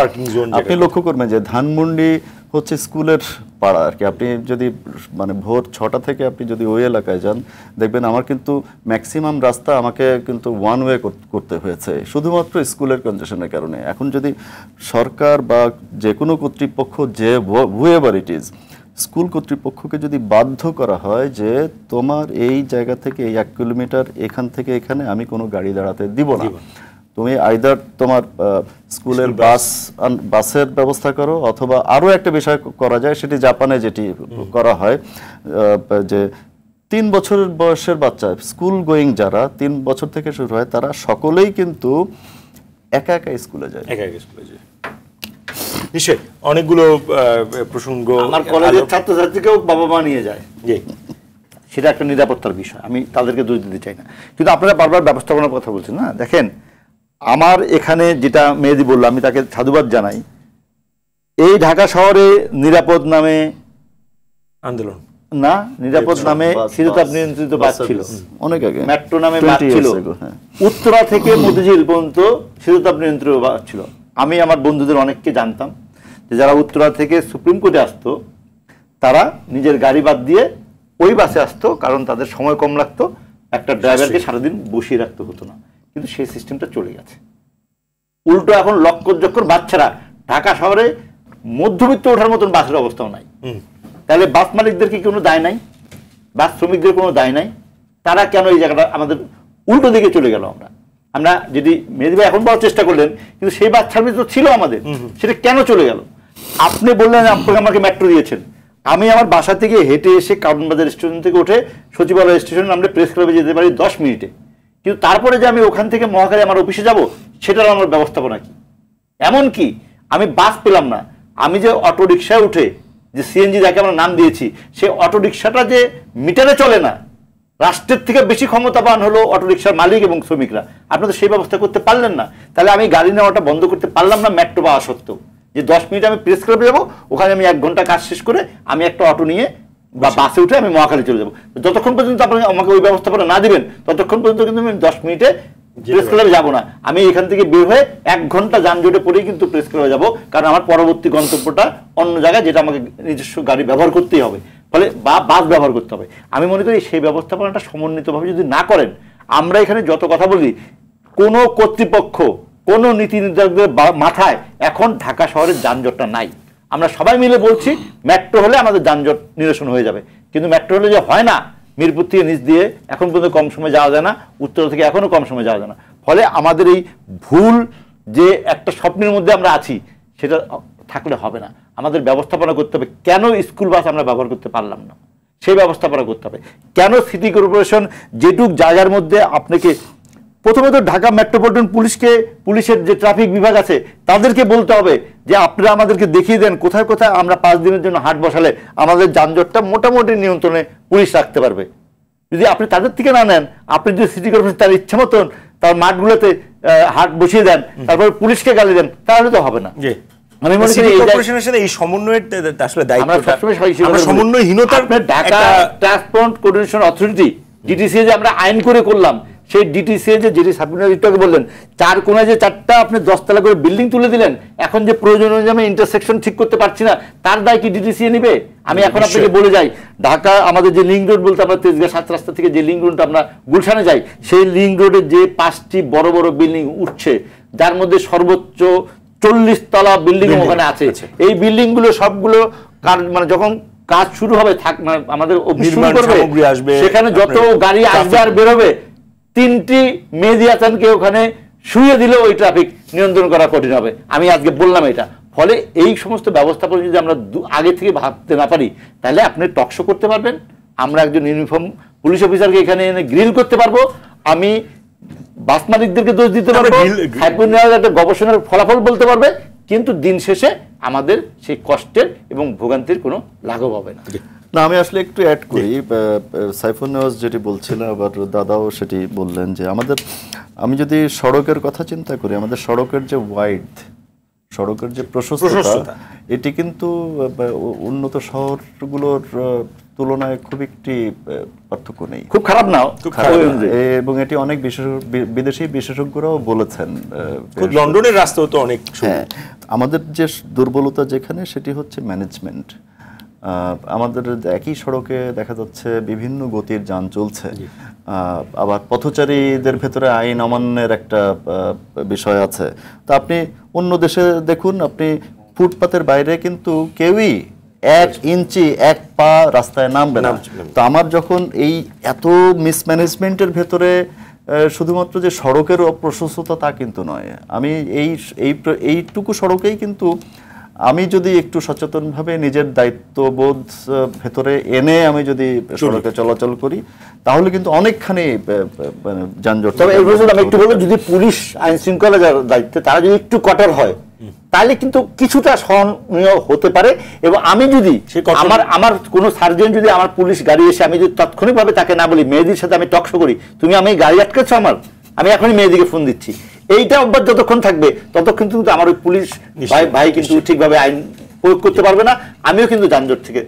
আপনি লক্ষ্য করবেন যে ধানমন্ডি হচ্ছে স্কুলের পাড়া আর কি। আপনি যদি মানে ভোর 6টা থেকে আপনি যদি ওই এলাকায় যান, দেখবেন আমার কিন্তু ম্যাক্সিমাম রাস্তা আমাকে কিন্তু ওয়ান ওয়ে করতে হয়েছে শুধুমাত্র স্কুলের কনজেশনের কারণে। এখন যদি সরকার বা যে কোনো কর্তৃপক্ষ, যে হুএভার ইট ইজ, স্কুল কর্তৃপক্ষকে যদি বাধ্য করা হয় যে তোমার এই জায়গা থেকে এই 1 কিলোমিটার এখান থেকে এখানে আমি কোনো গাড়ি দাঁড়াতে দিব না, তুমি আইদার তোমার স্কুলের বাসের ব্যবস্থা করো, অথবা আরও একটা বিষয় করা যায়, সেটি জাপানে যেটি করা হয়, যে 3 বছরের বয়সের বাচ্চা, স্কুল গোয়িং যারা 3 বছর থেকে শুরু হয়, তারা সকলেই কিন্তু একা একা স্কুলে যায়। নিশ্চয়ই অনেকগুলো প্রসঙ্গ। আমার কলেজের ছাত্রছাত্রীকেও বাবা মা নিয়ে যায়, সেটা একটা নিরাপত্তার বিষয়, আমি তাদেরকে দোষ দিতে চাই না। কিন্তু আপনারা বারবার ব্যবস্থাপনার কথা বলছেন না। দেখেন, আমার এখানে যেটা মেহেদী বলল, আমি তাকে সাধুবাদ জানাই। এই ঢাকা শহরে নিরাপদ নামে না, নিরাপদ নামে শীততাপ নিয়ন্ত্রিত বাস ছিল অনেক আগে, মেট্রো নামে বাস ছিল, উত্তরা থেকে মতিঝিল পর্যন্ত শীততাপ নিয়ন্ত্রিত বাস ছিল। আমি আমার বন্ধুদের অনেককে জানতাম যে যারা উত্তরা থেকে সুপ্রিম কোর্টে আসতো তারা নিজের গাড়ি বাদ দিয়ে ওই বাসে আসতো, কারণ তাদের সময় কম লাগতো, একটা ড্রাইভারকে সারাদিন বসিয়ে রাখতে হতো না। কিন্তু সেই সিস্টেমটা চলে গেছে। উল্টো এখন লক্ষ চক্কর বাচ্চারা ঢাকা শহরে মধ্যবিত্ত ওঠার মতন বাসের অবস্থাও নাই। তাহলে বাস মালিকদের কি কোনো দায় নাই? বাস শ্রমিকদের কোনো দায় নাই? তারা কেন এই জায়গাটা আমাদের উল্টো দিকে চলে গেল? আমরা যদি মেহেদী ভাই এখন বলার চেষ্টা করলেন, কিন্তু সেই বাস সার্ভিস তো ছিল আমাদের, সেটা কেন চলে গেল? আপনি বললেন আপনাকে আমাকে মেট্রো দিয়েছেন, আমি আমার বাসা থেকে হেঁটে এসে কারণ বাজার স্টেশন থেকে উঠে সচিবালয় স্টেশনে নামলে প্রেস ক্লাবে যেতে পারি 10 মিনিটে, কিন্তু তারপরে যে আমি ওখান থেকে মহাখালী আমার অফিসে যাব সেটার আমার ব্যবস্থাপনা কি? এমনকি আমি বাস পেলাম না, আমি যে অটো রিক্সায় উঠে যে সিএনজি যাকে আমরা নাম দিয়েছি, সেই অটো রিক্সাটা যে মিটারে চলে না, রাষ্ট্রের থেকে বেশি ক্ষমতাবান হলো অটো রিক্সার মালিক এবং শ্রমিকরা। আপনাদের সেই ব্যবস্থা করতে পারলেন না, তাহলে আমি গাড়ি নেওয়াটা বন্ধ করতে পারলাম না মেট্রো পাওয়া সত্ত্বেও। যে 10 মিনিট আমি প্রেস ক্লাবে যাবো, ওখানে আমি 1 ঘন্টা কাজ শেষ করে আমি একটা অটো নিয়ে বা বাসে উঠে আমি মহাখালী চলে যাবো। যতক্ষণ পর্যন্ত আপনি আমাকে ওই ব্যবস্থাপনা না দিবেন ততক্ষণ পর্যন্ত কিন্তু আমি 10 মিনিটে প্রেস ক্লাবে যাবো না। আমি এখান থেকে বের হয়ে 1 ঘন্টা যানজটে পরেই কিন্তু প্রেস ক্লাবে যাবো, কারণ আমার পরবর্তী গন্তব্যটা অন্য জায়গায়, যেটা আমাকে নিজস্ব গাড়ি ব্যবহার করতেই হবে, ফলে বা বাস ব্যবহার করতে হবে। আমি মনে করি সেই ব্যবস্থাপনাটা সমন্বিতভাবে যদি না করেন, আমরা এখানে যত কথা বলি, কোনো কর্তৃপক্ষ কোনো নীতি নির্ধারকদের মাথায় এখন ঢাকা শহরের যানজটটা নাই। আমরা সবাই মিলে বলছি মেট্রো হলে আমাদের যানজট নিরসন হয়ে যাবে, কিন্তু মেট্রো হলে যে হয় না, মিরপুর থেকে নিচ দিয়ে এখন পর্যন্ত কম সময় যাওয়া যায় না, উত্তর থেকে এখনো কম সময় যাওয়া যায় না। ফলে আমাদের এই ভুল যে একটা স্বপ্নের মধ্যে আমরা আছি, সেটা থাকলে হবে না। আমাদের ব্যবস্থাপনা করতে হবে। কেন স্কুল বাস আমরা ব্যবহার করতে পারলাম না, সেই ব্যবস্থাপনা করতে হবে। কেন সিটি কর্পোরেশন যেটুক জায়গার মধ্যে আপনাকে প্রথমত ঢাকা মেট্রোপলিটন পুলিশের যে ট্রাফিক বিভাগ আছে তাদেরকে বলতে হবে যে আপনারা আমাদেরকে দেখিয়ে দেন কোথায় কোথায় আমরা 5 দিনের জন্য হাট বসালে আমাদের যানজটটা মোটামুটি নিয়ন্ত্রণে পুলিশ রাখতে পারবে। যদি আপনি তাদের থেকে না নেন, আপনি যদি সিটি কর্পোরেশন তার ইচ্ছা মতন তার মাঠগুলোতে হাট বসিয়ে দেন, তারপর পুলিশকে গালি দেন, তাহলে তো হবে না। আমি মনে করি কর্পোরেশনের সাথে এই সমন্বয়ের আসলে দায়িত্বটা আমরা সমন্বয়হীনতার Dhaka transport coordination authority DTC যে আমরা আইন করে করলাম, সেই ডিটিসি যে যেটি সাবমিনারিটাকে বললেন 4 কোণায় যে 4টা আপনি 10 তলা করে বিল্ডিং তুলে দিলেন, এখন যে প্রয়োজন অনুযায়ী আমি ইন্টারসেকশন ঠিক করতে পারছি না, তার দায় কি ডিটিসি নিবে? আমি এখন আপনাকে বলে যাই, ঢাকা আমাদের যে লিঙ্ক রোড বলতে আমরা তেজগাঁ 7 রাস্তা থেকে যে লিঙ্ক রোডটা আমরা গুলশানে যাই, সেই লিঙ্ক রোডের যে 5টি বড় বড় বিল্ডিং উঠছে, যার মধ্যে সর্বোচ্চ 40 তলা বিল্ডিং ওখানে আছে, এই বিল্ডিং গুলো সবগুলো মানে যখন কাজ শুরু হবে আমাদের সেখানে যত গাড়ি আসবে আর বেরোবে, 3টি মেহেদী হাসানকে ওখানে শুয়ে দিলে ওই ট্রাফিক নিয়ন্ত্রণ করা কঠিন হবে। আমি আজকে বললাম এটা। ফলে এই সমস্ত ব্যবস্থাপনা যদি আমরা আগে থেকে ভাবতে না পারি, তাহলে আপনি টকশো করতে পারবেন, আমরা একজন ইউনিফর্ম পুলিশ অফিসারকে এখানে এনে গ্রিল করতে পারবো, আমি বাস মালিকদেরকে দোষ দিতে পারবো, একটা গবেষণার ফলাফল বলতে পারবে, কিন্তু দিন শেষে আমাদের সেই কষ্টের এবং ভোগান্তির কোনো লাঘব হবে না। না, আমি আসলে একটু অ্যাড করি। সাইফুন নেওয়াজ যেটি বলছিল, আবার দাদাও সেটি বললেন যে আমি যদি সড়কের কথা চিন্তা করি, আমাদের সড়কের যে সড়কের যে প্রশস্ততা, এটি কিন্তু উন্নত শহরগুলোর তুলনায় খুব একটি পার্থক্য নেই, খুব খারাপ না, এবং এটি অনেক বিদেশি বিশেষজ্ঞরাও বলেছেন। লন্ডনের রাস্তাও তো অনেক। হ্যাঁ, আমাদের যে দুর্বলতা যেখানে সেটি হচ্ছে ম্যানেজমেন্ট। আমাদের একই সড়কে দেখা যাচ্ছে বিভিন্ন গতির যান চলছে, আবার পথচারীদের ভেতরে আইন অমান্যের একটা বিষয় আছে। তা আপনি অন্য দেশে দেখুন, আপনি ফুটপাতের বাইরে কিন্তু কেউই 1 ইঞ্চি 1 পা রাস্তায় নামবে না। তো আমার যখন এই এত মিসম্যানেজমেন্টের ভেতরে শুধুমাত্র যে সড়কের অপ্রশস্ততা তা কিন্তু নয়, আমি এইটুকু সড়কেই কিন্তু আমি যদি একটু সচেতনভাবে নিজের দায়িত্ববোধ ভেতরে এনে আমি যদি সড়কে চলাচল করি, তাহলে কিন্তু অনেকখানি যানজট। তবে এই বছর আমি একটু বলবো, যদি পুলিশ আইন শৃঙ্খলা দায়িত্বে তারা যদি একটু কঠোর হয়, তাহলে কিন্তু কিছুটা সহনীয় হতে পারে। এবং আমি যদি আমার কোনো সার্জন যদি আমার পুলিশ গাড়ি এসে আমি যদি তাৎক্ষণিকভাবে তাকে না বলি, মেহেদীর সাথে আমি টকশো করি, তুমি আমি গাড়ি আটকেছো আমি এখনই মেহেদীকে ফোন দিচ্ছি, এইটা অভ্যাস যতক্ষণ থাকবে ততক্ষণ কিন্তু আমার ওই পুলিশ ভাই কিন্তু ঠিকভাবে আইন প্রয়োগ করতে পারবে না, আমিও কিন্তু যানজট থেকে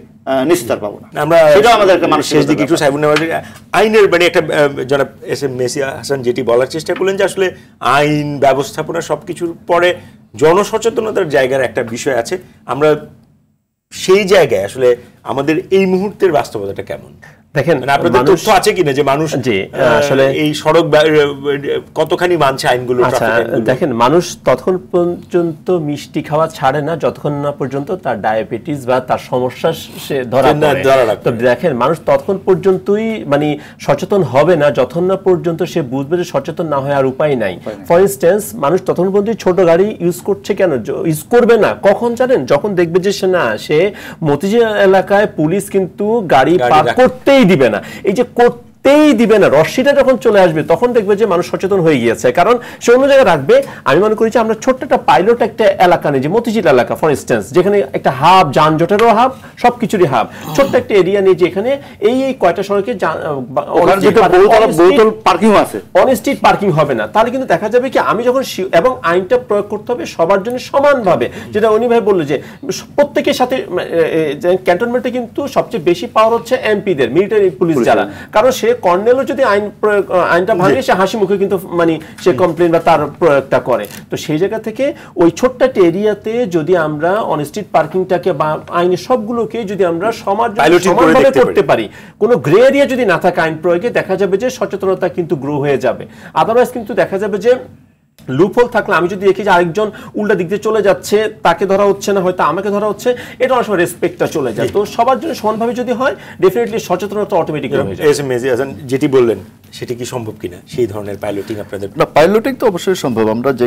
নিস্তার পাবো না। আমরা সেটাও আমাদের একটা মানসিক শেষ দিকে একটু সাইবুল নেওয়াজ আইনের মানে একটা জনাব এস এম মেসি হাসান যেটি বলার চেষ্টা করলেন যে আসলে আইন ব্যবস্থাপনা সবকিছুর পরে জনসচেতনতার জায়গার একটা বিষয় আছে। আমরা সেই জায়গায় আসলে আমাদের এই মুহূর্তের বাস্তবতাটা কেমন দেখেন, আপনাদের তথ্য আছে কিনা যে মানুষ আসলে এই সড়ক কতখানি মানছে আইনগুলো? দেখেন, মানুষ ততক্ষণ পর্যন্ত মিষ্টি খাওয়া ছাড়ে না যতক্ষণ না পর্যন্ত তার ডায়াবেটিস বা তার সমস্যা সে ধরা পড়ে। তো দেখেন, মানুষ ততক্ষণ পর্যন্তই মানে সচেতন হবে না যতক্ষণ না পর্যন্ত সে বুঝবে যে সচেতন না হয় আর উপায় নাই। ফর ইনস্টেন্স, মানুষ ততক্ষণ পর্যন্ত ছোট গাড়ি ইউজ করছে কেন? ইউজ করবে না কখন জানেন? যখন দেখবে যে সে মতিঝিল এলাকায় পুলিশ কিন্তু গাড়ি পার্ক করতেই দিবে না। এই যে করতেই দিবে না রশ্মিটা যখন চলে আসবে তখন দেখবে যে মানুষ সচেতন হয়ে গিয়েছে, কারণ সে অন্য জায়গায় রাখবে। আমি মনে করি যে আমরা ছোট্ট একটা পাইলট একটা এলাকা নেই, যে মতিঝিল এলাকা ফর ইনস্টেন্স, যেখানে একটা হাব, যানজটেরও হাব, সবকিছুরই হাব, ছোট্ট একটা এরিয়া নেই যেখানে এই কয়টা সড়কে অন স্ট্রিট পার্কিং হবে না। তাহলে কিন্তু দেখা যাবে কি আমি যখন এবং আইনটা প্রয়োগ করতে হবে সবার জন্য সমানভাবে, যেটা উনি ভাই বললো যে প্রত্যেকের সাথে। ক্যান্টনমেন্টে কিন্তু সবচেয়ে বেশি পাওয়ার হচ্ছে এমপিদের, মিলিটারি পুলিশ যারা, কারণ সে কর্নেলও যদি আইনটা ভাঙে সে হাসি মুখে কিন্তু মানে সে কমপ্লেন বা তার প্রয়োগটা করে। তো সেই জায়গা থেকে ওই ছোট্ট একটা এরিয়াতে যদি আমরা অন স্ট্রিট পার্কিংটাকে বা আইনের সবগুলোকে যদি আমরা সমানভাবে করতে পারি, কোনো গ্রে এরিয়া যদি না থাকে আইন প্রয়োগে, দেখা যাবে যে সচেতনতা কিন্তু গ্রো হয়ে যাবে। আদারওয়াইজ কিন্তু দেখা যাবে যে লুপহোল থাকলে আমি যদি দেখি যে আরেকজন উল্টা দিক দিয়ে চলে যাচ্ছে, তাকে ধরা হচ্ছে না, হয়তো আমাকে ধরা হচ্ছে, এটা অনেক সময় রেসপেক্টটা চলে যায়। তো সবার জন্য সমানভাবে যদি হয় ডেফিনেটলি সচেতনতা অটোমেটিক্যালি হয়ে যায়। এস এম মেসি হাসান যেটি বললেন সেটি কি সম্ভব কিনা সেই ধরনের পাইলটিং আপনাদের? না, পাইলটিং তো অবশ্যই সম্ভব। আমরা যে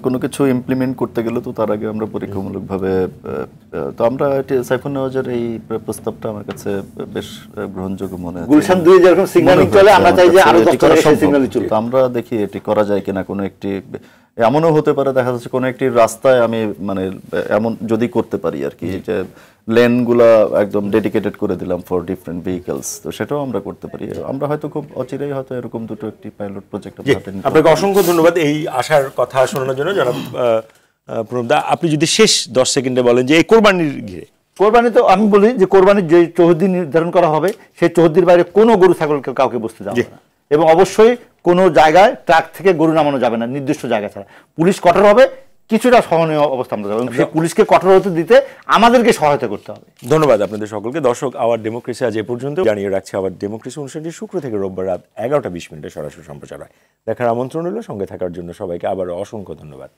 কোনো কিছু ইমপ্লিমেন্ট করতে গেলে তো তার আগে আমরা পরীক্ষামূলকভাবে, তো আমরা সাইফুল নেওয়াজের এই প্রস্তাবটা আমার কাছে বেশ গ্রহণযোগ্য মনে হয়। গুলশান 2 যেরকম সিগন্যালিং চলে, আমরা চাই যে আরো 10টা সিগন্যালিং চলে। তো আমরা দেখি এটি করা যায় কিনা। কোনো একটি এমনও হতে পারে, দেখা যাচ্ছে কোনো একটি রাস্তায় আমি মানে এমন যদি করতে পারি আর কি, যে লেনগুলা একদম ডেডিকেটেড করে দিলাম ফর ডিফারেন্ট ভেহিকলস, তো সেটাও আমরা করতে পারি। আমরা হয়তো খুব অচিরেই হয়তো এরকম দুটো একটি পাইলট প্রজেক্ট আপনাকে অসংখ্য ধন্যবাদ এই আশার কথা শোনানোর জন্য। জনাব প্রণবদা, আপনি যদি শেষ 10 সেকেন্ডে বলেন যে এই কোরবানির ঘিরে। কোরবানি তো আমি বলি যে কোরবানির যে চৌহদ্দি নির্ধারণ করা হবে সেই চৌহদ্দির বাইরে কোনো গরু ছাগলকে কাউকে বসতে যাবে না, এবং অবশ্যই কোনো জায়গায় ট্রাক থেকে গরু নামানো যাবে না নির্দিষ্ট জায়গা ছাড়া। পুলিশ কঠোর হবে, কিছুটা সহনীয় অবস্থা আমরা, এবং সেই পুলিশকে কঠোর হতে দিতে আমাদেরকে সহায়তা করতে হবে। ধন্যবাদ আপনাদের সকলকে। দর্শক, আওয়ার ডেমোক্রেসি আজ এ পর্যন্ত। জানিয়ে রাখছি আওয়ার ডেমোক্রেসি অনুষ্ঠানটি শুক্র থেকে রোববার রাত 11টা 20 মিনিটে সরাসরি সম্প্রচার হয়। দেখার আমন্ত্রণ হলো। সঙ্গে থাকার জন্য সবাইকে আবারও অসংখ্য ধন্যবাদ।